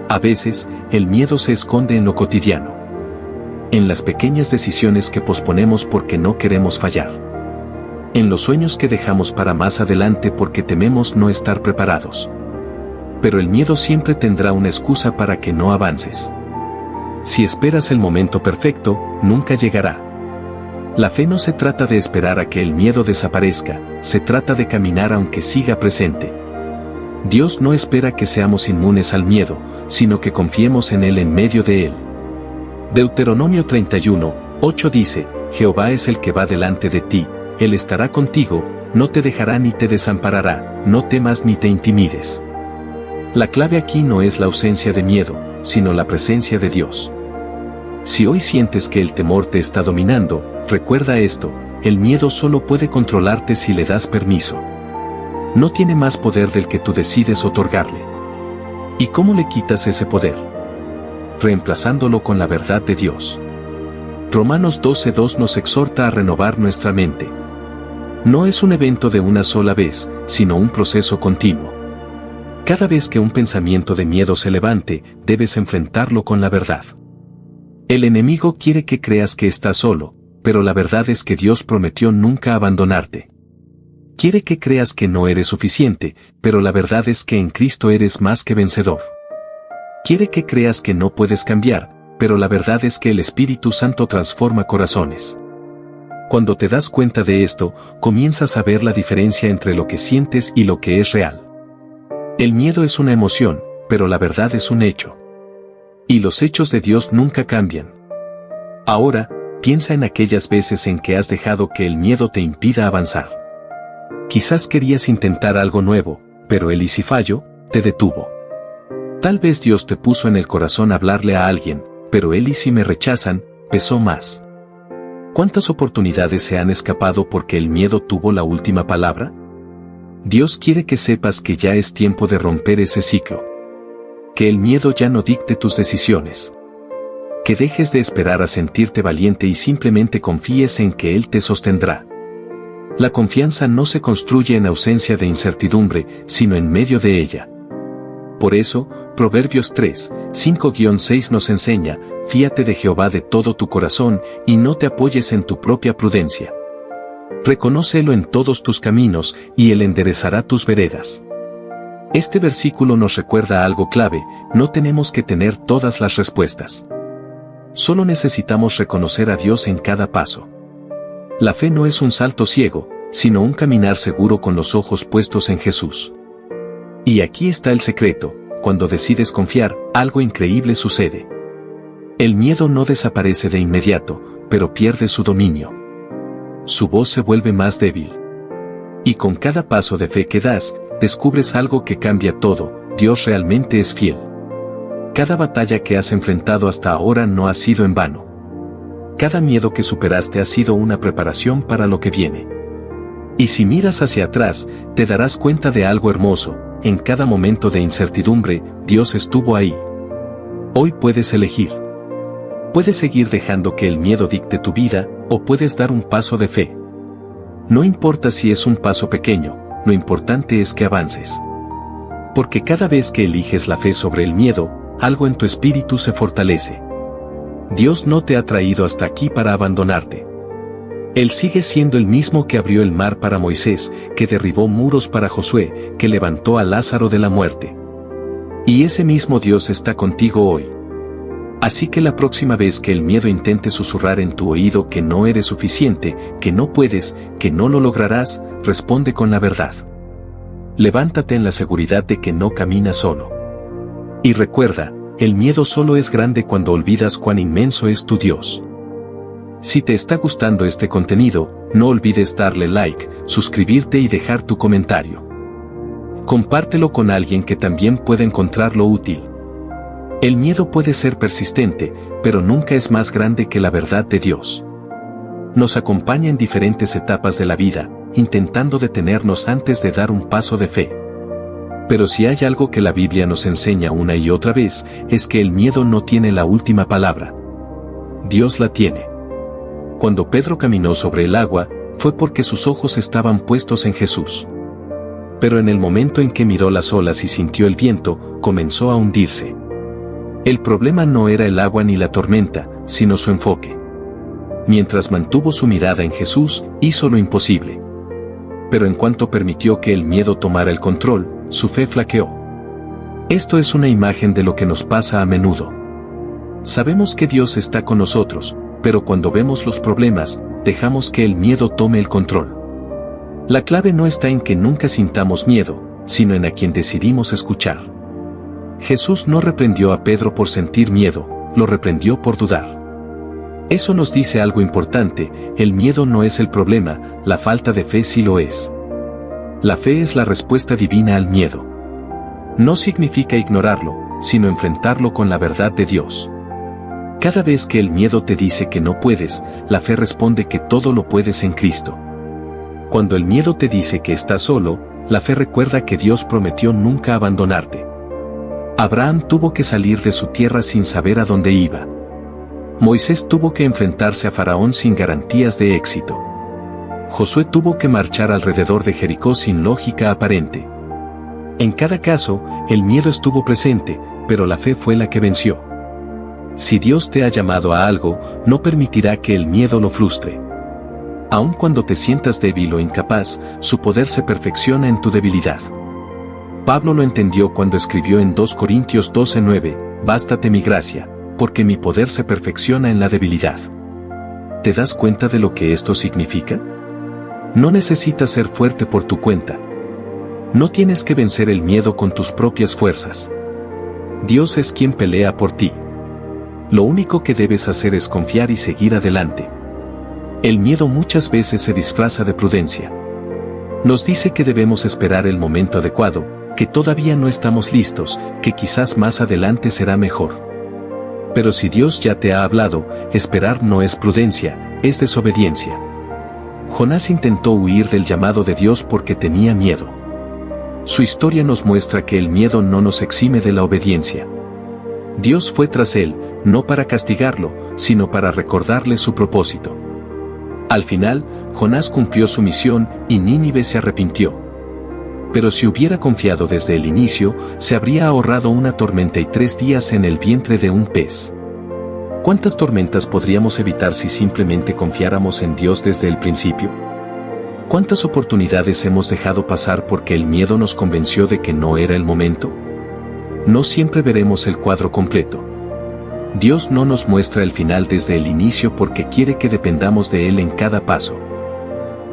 A veces, el miedo se esconde en lo cotidiano. En las pequeñas decisiones que posponemos porque no queremos fallar. En los sueños que dejamos para más adelante porque tememos no estar preparados. Pero el miedo siempre tendrá una excusa para que no avances. Si esperas el momento perfecto, nunca llegará. La fe no se trata de esperar a que el miedo desaparezca, se trata de caminar aunque siga presente. Dios no espera que seamos inmunes al miedo, sino que confiemos en Él en medio de él. Deuteronomio 31:8 dice, Jehová es el que va delante de ti, Él estará contigo, no te dejará ni te desamparará, no temas ni te intimides. La clave aquí no es la ausencia de miedo, sino la presencia de Dios. Si hoy sientes que el temor te está dominando, recuerda esto, el miedo solo puede controlarte si le das permiso. No tiene más poder del que tú decides otorgarle. ¿Y cómo le quitas ese poder? Reemplazándolo con la verdad de Dios. Romanos 12:2 nos exhorta a renovar nuestra mente. No es un evento de una sola vez, sino un proceso continuo. Cada vez que un pensamiento de miedo se levante, debes enfrentarlo con la verdad. El enemigo quiere que creas que estás solo, pero la verdad es que Dios prometió nunca abandonarte. Quiere que creas que no eres suficiente, pero la verdad es que en Cristo eres más que vencedor. Quiere que creas que no puedes cambiar, pero la verdad es que el Espíritu Santo transforma corazones. Cuando te das cuenta de esto, comienzas a ver la diferencia entre lo que sientes y lo que es real. El miedo es una emoción, pero la verdad es un hecho. Y los hechos de Dios nunca cambian. Ahora, piensa en aquellas veces en que has dejado que el miedo te impida avanzar. Quizás querías intentar algo nuevo, pero el "y si fallo" te detuvo. Tal vez Dios te puso en el corazón hablarle a alguien, pero el "y si me rechazan" pesó más. ¿Cuántas oportunidades se han escapado porque el miedo tuvo la última palabra? Dios quiere que sepas que ya es tiempo de romper ese ciclo. Que el miedo ya no dicte tus decisiones. Que dejes de esperar a sentirte valiente y simplemente confíes en que Él te sostendrá. La confianza no se construye en ausencia de incertidumbre, sino en medio de ella. Por eso, Proverbios 3:5-6 nos enseña, fíate de Jehová de todo tu corazón, y no te apoyes en tu propia prudencia. Reconócelo en todos tus caminos, y Él enderezará tus veredas. Este versículo nos recuerda algo clave: no tenemos que tener todas las respuestas. Solo necesitamos reconocer a Dios en cada paso. La fe no es un salto ciego, sino un caminar seguro con los ojos puestos en Jesús. Y aquí está el secreto: cuando decides confiar, algo increíble sucede. El miedo no desaparece de inmediato, pero pierde su dominio. Su voz se vuelve más débil. Y con cada paso de fe que das, descubres algo que cambia todo: Dios realmente es fiel. Cada batalla que has enfrentado hasta ahora no ha sido en vano. Cada miedo que superaste ha sido una preparación para lo que viene. Y si miras hacia atrás, te darás cuenta de algo hermoso: en cada momento de incertidumbre, Dios estuvo ahí. Hoy puedes elegir. Puedes seguir dejando que el miedo dicte tu vida, o puedes dar un paso de fe. No importa si es un paso pequeño, lo importante es que avances. Porque cada vez que eliges la fe sobre el miedo, algo en tu espíritu se fortalece. Dios no te ha traído hasta aquí para abandonarte. Él sigue siendo el mismo que abrió el mar para Moisés, que derribó muros para Josué, que levantó a Lázaro de la muerte. Y ese mismo Dios está contigo hoy. Así que la próxima vez que el miedo intente susurrar en tu oído que no eres suficiente, que no puedes, que no lo lograrás, responde con la verdad. Levántate en la seguridad de que no caminas solo. Y recuerda, el miedo solo es grande cuando olvidas cuán inmenso es tu Dios. Si te está gustando este contenido, no olvides darle like, suscribirte y dejar tu comentario. Compártelo con alguien que también pueda encontrarlo útil. El miedo puede ser persistente, pero nunca es más grande que la verdad de Dios. Nos acompaña en diferentes etapas de la vida, intentando detenernos antes de dar un paso de fe. Pero si hay algo que la Biblia nos enseña una y otra vez, es que el miedo no tiene la última palabra. Dios la tiene. Cuando Pedro caminó sobre el agua, fue porque sus ojos estaban puestos en Jesús. Pero en el momento en que miró las olas y sintió el viento, comenzó a hundirse. El problema no era el agua ni la tormenta, sino su enfoque. Mientras mantuvo su mirada en Jesús, hizo lo imposible. Pero en cuanto permitió que el miedo tomara el control, su fe flaqueó. Esto es una imagen de lo que nos pasa a menudo. Sabemos que Dios está con nosotros, pero cuando vemos los problemas, dejamos que el miedo tome el control. La clave no está en que nunca sintamos miedo, sino en a quien decidimos escuchar. Jesús no reprendió a Pedro por sentir miedo, lo reprendió por dudar. Eso nos dice algo importante: el miedo no es el problema, la falta de fe sí lo es. La fe es la respuesta divina al miedo. No significa ignorarlo, sino enfrentarlo con la verdad de Dios. Cada vez que el miedo te dice que no puedes, la fe responde que todo lo puedes en Cristo. Cuando el miedo te dice que estás solo, la fe recuerda que Dios prometió nunca abandonarte. Abraham tuvo que salir de su tierra sin saber a dónde iba. Moisés tuvo que enfrentarse a Faraón sin garantías de éxito. Josué tuvo que marchar alrededor de Jericó sin lógica aparente. En cada caso, el miedo estuvo presente, pero la fe fue la que venció. Si Dios te ha llamado a algo, no permitirá que el miedo lo frustre. Aun cuando te sientas débil o incapaz, su poder se perfecciona en tu debilidad. Pablo lo entendió cuando escribió en 2 Corintios 12:9, «Bástate mi gracia, porque mi poder se perfecciona en la debilidad». ¿Te das cuenta de lo que esto significa? No necesitas ser fuerte por tu cuenta. No tienes que vencer el miedo con tus propias fuerzas. Dios es quien pelea por ti. Lo único que debes hacer es confiar y seguir adelante. El miedo muchas veces se disfraza de prudencia. Nos dice que debemos esperar el momento adecuado, que todavía no estamos listos, que quizás más adelante será mejor. Pero si Dios ya te ha hablado, esperar no es prudencia, es desobediencia. Jonás intentó huir del llamado de Dios porque tenía miedo. Su historia nos muestra que el miedo no nos exime de la obediencia. Dios fue tras él, no para castigarlo, sino para recordarle su propósito. Al final, Jonás cumplió su misión y Nínive se arrepintió. Pero si hubiera confiado desde el inicio, se habría ahorrado una tormenta y 3 días en el vientre de un pez. ¿Cuántas tormentas podríamos evitar si simplemente confiáramos en Dios desde el principio? ¿Cuántas oportunidades hemos dejado pasar porque el miedo nos convenció de que no era el momento? No siempre veremos el cuadro completo. Dios no nos muestra el final desde el inicio porque quiere que dependamos de Él en cada paso.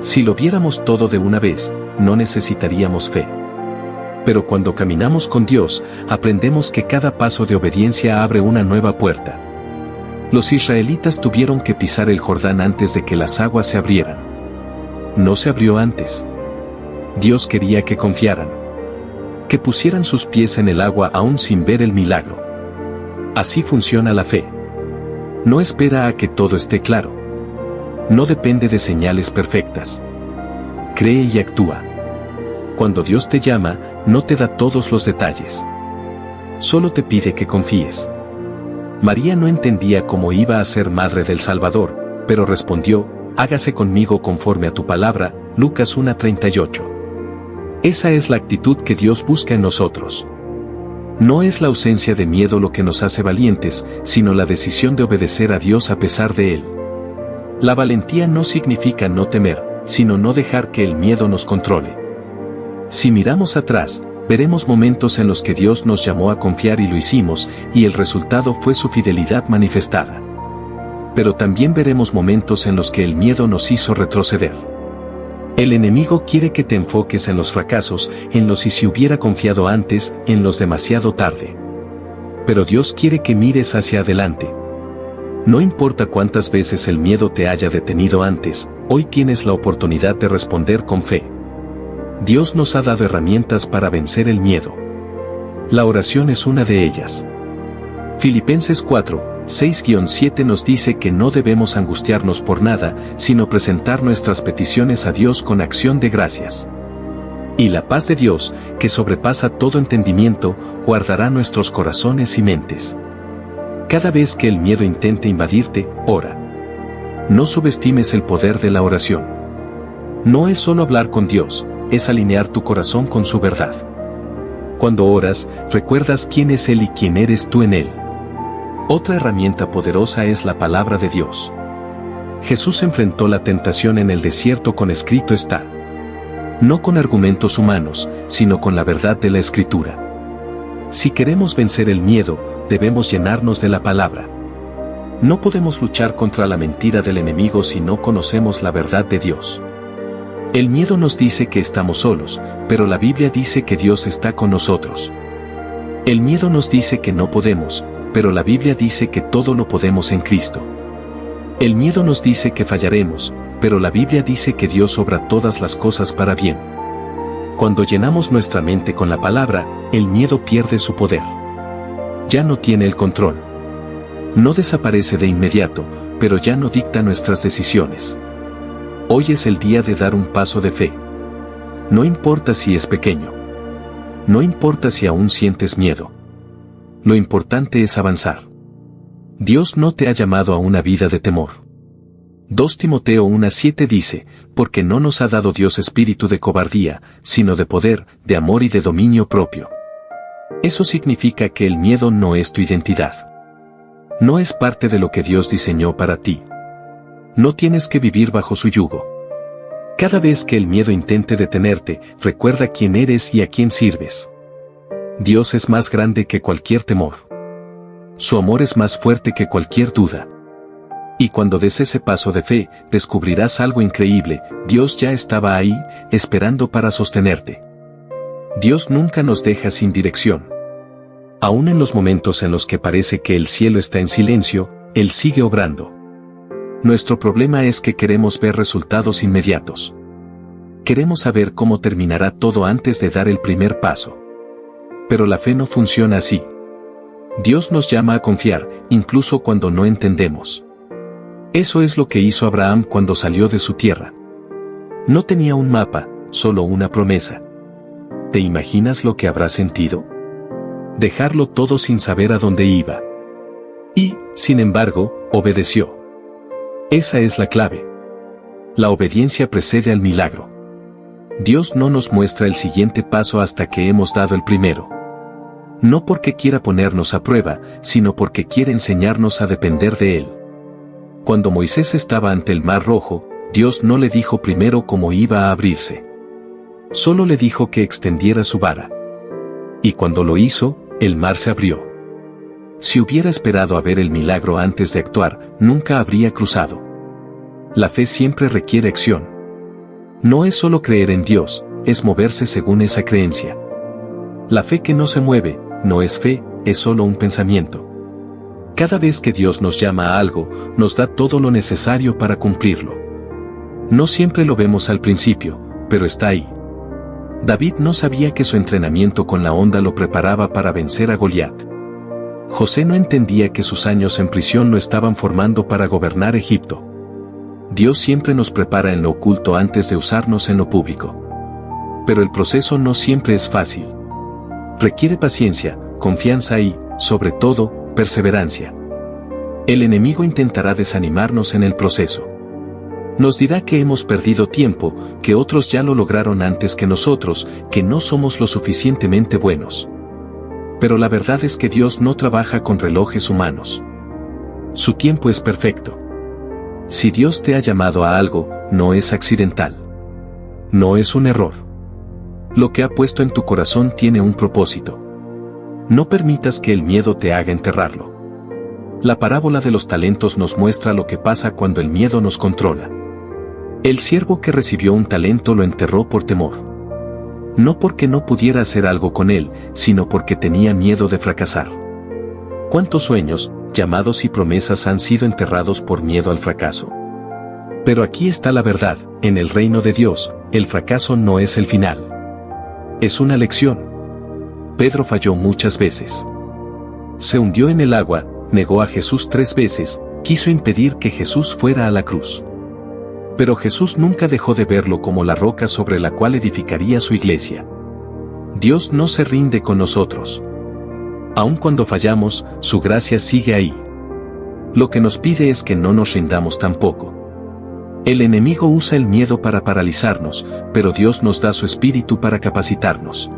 Si lo viéramos todo de una vez, no necesitaríamos fe. Pero cuando caminamos con Dios, aprendemos que cada paso de obediencia abre una nueva puerta. Los israelitas tuvieron que pisar el Jordán antes de que las aguas se abrieran. No se abrió antes. Dios quería que confiaran. Que pusieran sus pies en el agua aún sin ver el milagro. Así funciona la fe. No espera a que todo esté claro. No depende de señales perfectas. Cree y actúa. Cuando Dios te llama, no te da todos los detalles. Solo te pide que confíes. María no entendía cómo iba a ser madre del Salvador, pero respondió: hágase conmigo conforme a tu palabra, Lucas 1:38. Esa es la actitud que Dios busca en nosotros. No es la ausencia de miedo lo que nos hace valientes, sino la decisión de obedecer a Dios a pesar de él. La valentía no significa no temer, sino no dejar que el miedo nos controle. Si miramos atrás, veremos momentos en los que Dios nos llamó a confiar y lo hicimos, y el resultado fue su fidelidad manifestada. Pero también veremos momentos en los que el miedo nos hizo retroceder. El enemigo quiere que te enfoques en los fracasos, en los si hubiera confiado antes, en los demasiado tarde. Pero Dios quiere que mires hacia adelante. No importa cuántas veces el miedo te haya detenido antes, hoy tienes la oportunidad de responder con fe. Dios nos ha dado herramientas para vencer el miedo. La oración es una de ellas. Filipenses 4:6-7 nos dice que no debemos angustiarnos por nada, sino presentar nuestras peticiones a Dios con acción de gracias. Y la paz de Dios, que sobrepasa todo entendimiento, guardará nuestros corazones y mentes. Cada vez que el miedo intente invadirte, ora. No subestimes el poder de la oración. No es solo hablar con Dios, es alinear tu corazón con su verdad. Cuando oras, recuerdas quién es Él y quién eres tú en Él. Otra herramienta poderosa es la palabra de Dios. Jesús enfrentó la tentación en el desierto con escrito está. No con argumentos humanos, sino con la verdad de la Escritura. Si queremos vencer el miedo, debemos llenarnos de la palabra. No podemos luchar contra la mentira del enemigo si no conocemos la verdad de Dios. El miedo nos dice que estamos solos, pero la Biblia dice que Dios está con nosotros. El miedo nos dice que no podemos, pero la Biblia dice que todo lo podemos en Cristo. El miedo nos dice que fallaremos, pero la Biblia dice que Dios obra todas las cosas para bien. Cuando llenamos nuestra mente con la palabra, el miedo pierde su poder. Ya no tiene el control. No desaparece de inmediato, pero ya no dicta nuestras decisiones. Hoy es el día de dar un paso de fe. No importa si es pequeño. No importa si aún sientes miedo. Lo importante es avanzar. Dios no te ha llamado a una vida de temor. 2 Timoteo 1:7 dice, porque no nos ha dado Dios espíritu de cobardía, sino de poder, de amor y de dominio propio. Eso significa que el miedo no es tu identidad. No es parte de lo que Dios diseñó para ti. No tienes que vivir bajo su yugo. Cada vez que el miedo intente detenerte, recuerda quién eres y a quién sirves. Dios es más grande que cualquier temor. Su amor es más fuerte que cualquier duda. Y cuando des ese paso de fe, descubrirás algo increíble. Dios ya estaba ahí, esperando para sostenerte. Dios nunca nos deja sin dirección. Aún en los momentos en los que parece que el cielo está en silencio, Él sigue obrando. Nuestro problema es que queremos ver resultados inmediatos. Queremos saber cómo terminará todo antes de dar el primer paso. Pero la fe no funciona así. Dios nos llama a confiar, incluso cuando no entendemos. Eso es lo que hizo Abraham cuando salió de su tierra. No tenía un mapa, solo una promesa. ¿Te imaginas lo que habrá sentido? Dejarlo todo sin saber a dónde iba. Y, sin embargo, obedeció. Esa es la clave. La obediencia precede al milagro. Dios no nos muestra el siguiente paso hasta que hemos dado el primero. No porque quiera ponernos a prueba, sino porque quiere enseñarnos a depender de Él. Cuando Moisés estaba ante el Mar Rojo, Dios no le dijo primero cómo iba a abrirse. Solo le dijo que extendiera su vara. Y cuando lo hizo, el mar se abrió. Si hubiera esperado a ver el milagro antes de actuar, nunca habría cruzado. La fe siempre requiere acción. No es solo creer en Dios, es moverse según esa creencia. La fe que no se mueve, no es fe, es solo un pensamiento. Cada vez que Dios nos llama a algo, nos da todo lo necesario para cumplirlo. No siempre lo vemos al principio, pero está ahí. David no sabía que su entrenamiento con la onda lo preparaba para vencer a Goliat. José no entendía que sus años en prisión lo estaban formando para gobernar Egipto. Dios siempre nos prepara en lo oculto antes de usarnos en lo público. Pero el proceso no siempre es fácil. Requiere paciencia, confianza y, sobre todo, perseverancia. El enemigo intentará desanimarnos en el proceso. Nos dirá que hemos perdido tiempo, que otros ya lo lograron antes que nosotros, que no somos lo suficientemente buenos. Pero la verdad es que Dios no trabaja con relojes humanos. Su tiempo es perfecto. Si Dios te ha llamado a algo, no es accidental. No es un error. Lo que ha puesto en tu corazón tiene un propósito. No permitas que el miedo te haga enterrarlo. La parábola de los talentos nos muestra lo que pasa cuando el miedo nos controla. El siervo que recibió un talento lo enterró por temor. No porque no pudiera hacer algo con él, sino porque tenía miedo de fracasar. ¿Cuántos sueños, llamados y promesas han sido enterrados por miedo al fracaso? Pero aquí está la verdad, en el reino de Dios, el fracaso no es el final. Es una lección. Pedro falló muchas veces. Se hundió en el agua, negó a Jesús 3 veces, quiso impedir que Jesús fuera a la cruz. Pero Jesús nunca dejó de verlo como la roca sobre la cual edificaría su iglesia. Dios no se rinde con nosotros. Aun cuando fallamos, su gracia sigue ahí. Lo que nos pide es que no nos rindamos tampoco. El enemigo usa el miedo para paralizarnos, pero Dios nos da su espíritu para capacitarnos.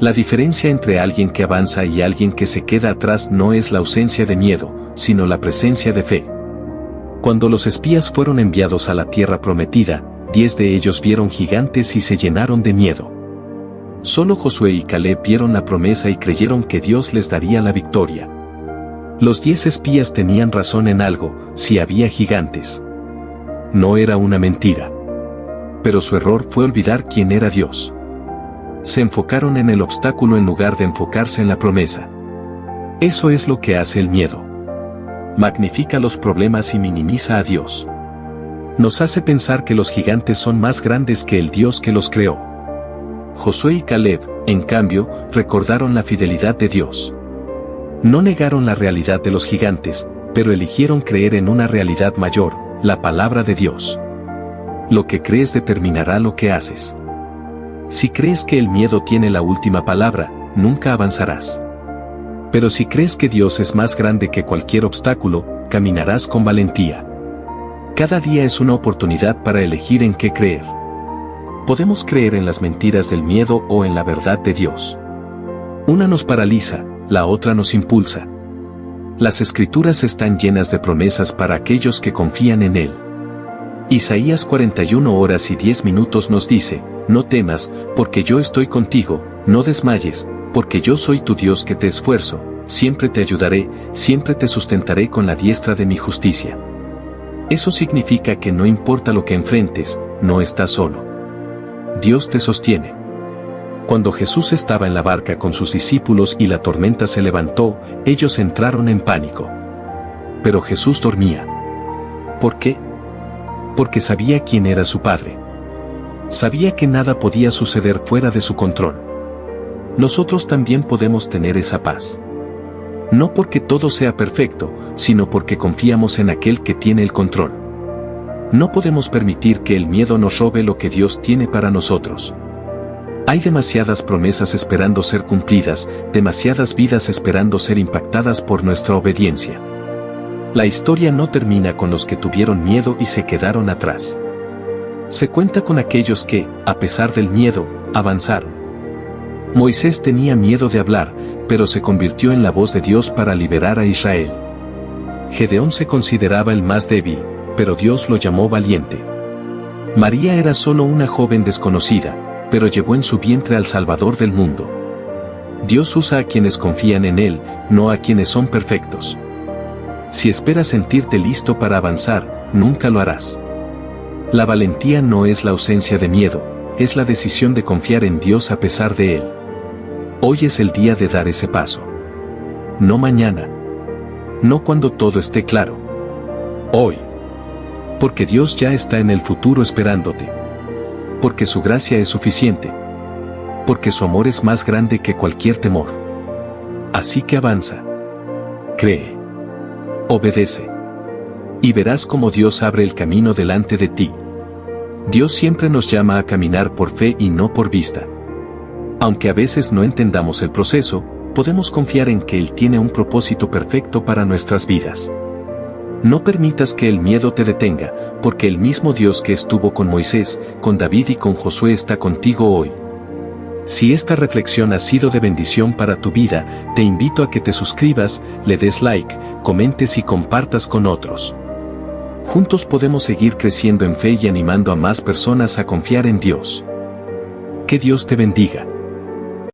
La diferencia entre alguien que avanza y alguien que se queda atrás no es la ausencia de miedo, sino la presencia de fe. Cuando los espías fueron enviados a la tierra prometida, 10 de ellos vieron gigantes y se llenaron de miedo. Solo Josué y Caleb vieron la promesa y creyeron que Dios les daría la victoria. Los 10 espías tenían razón en algo, si había gigantes. No era una mentira. Pero su error fue olvidar quién era Dios. Se enfocaron en el obstáculo en lugar de enfocarse en la promesa. Eso es lo que hace el miedo. Magnifica los problemas y minimiza a Dios. Nos hace pensar que los gigantes son más grandes que el Dios que los creó. Josué y Caleb, en cambio, recordaron la fidelidad de Dios. No negaron la realidad de los gigantes, pero eligieron creer en una realidad mayor, la palabra de Dios. Lo que crees determinará lo que haces. Si crees que el miedo tiene la última palabra, nunca avanzarás. Pero si crees que Dios es más grande que cualquier obstáculo, caminarás con valentía. Cada día es una oportunidad para elegir en qué creer. Podemos creer en las mentiras del miedo o en la verdad de Dios. Una nos paraliza, la otra nos impulsa. Las Escrituras están llenas de promesas para aquellos que confían en Él. Isaías 41 horas y 10 minutos nos dice: no temas, porque yo estoy contigo, no desmayes, porque yo soy tu Dios que te esfuerzo, siempre te ayudaré, siempre te sustentaré con la diestra de mi justicia. Eso significa que no importa lo que enfrentes, no estás solo. Dios te sostiene. Cuando Jesús estaba en la barca con sus discípulos y la tormenta se levantó, ellos entraron en pánico. Pero Jesús dormía. ¿Por qué? Porque sabía quién era su Padre. Sabía que nada podía suceder fuera de su control. Nosotros también podemos tener esa paz. No porque todo sea perfecto, sino porque confiamos en aquel que tiene el control. No podemos permitir que el miedo nos robe lo que Dios tiene para nosotros. Hay demasiadas promesas esperando ser cumplidas, demasiadas vidas esperando ser impactadas por nuestra obediencia. La historia no termina con los que tuvieron miedo y se quedaron atrás. Se cuenta con aquellos que, a pesar del miedo, avanzaron. Moisés tenía miedo de hablar, pero se convirtió en la voz de Dios para liberar a Israel. Gedeón se consideraba el más débil, pero Dios lo llamó valiente. María era solo una joven desconocida, pero llevó en su vientre al Salvador del mundo. Dios usa a quienes confían en Él, no a quienes son perfectos. Si esperas sentirte listo para avanzar, nunca lo harás. La valentía no es la ausencia de miedo, es la decisión de confiar en Dios a pesar de Él. Hoy es el día de dar ese paso. No mañana. No cuando todo esté claro. Hoy. Porque Dios ya está en el futuro esperándote. Porque su gracia es suficiente. Porque su amor es más grande que cualquier temor. Así que avanza. Cree. Obedece. Y verás cómo Dios abre el camino delante de ti. Dios siempre nos llama a caminar por fe y no por vista. Aunque a veces no entendamos el proceso, podemos confiar en que Él tiene un propósito perfecto para nuestras vidas. No permitas que el miedo te detenga, porque el mismo Dios que estuvo con Moisés, con David y con Josué está contigo hoy. Si esta reflexión ha sido de bendición para tu vida, te invito a que te suscribas, le des like, comentes y compartas con otros. Juntos podemos seguir creciendo en fe y animando a más personas a confiar en Dios. Que Dios te bendiga.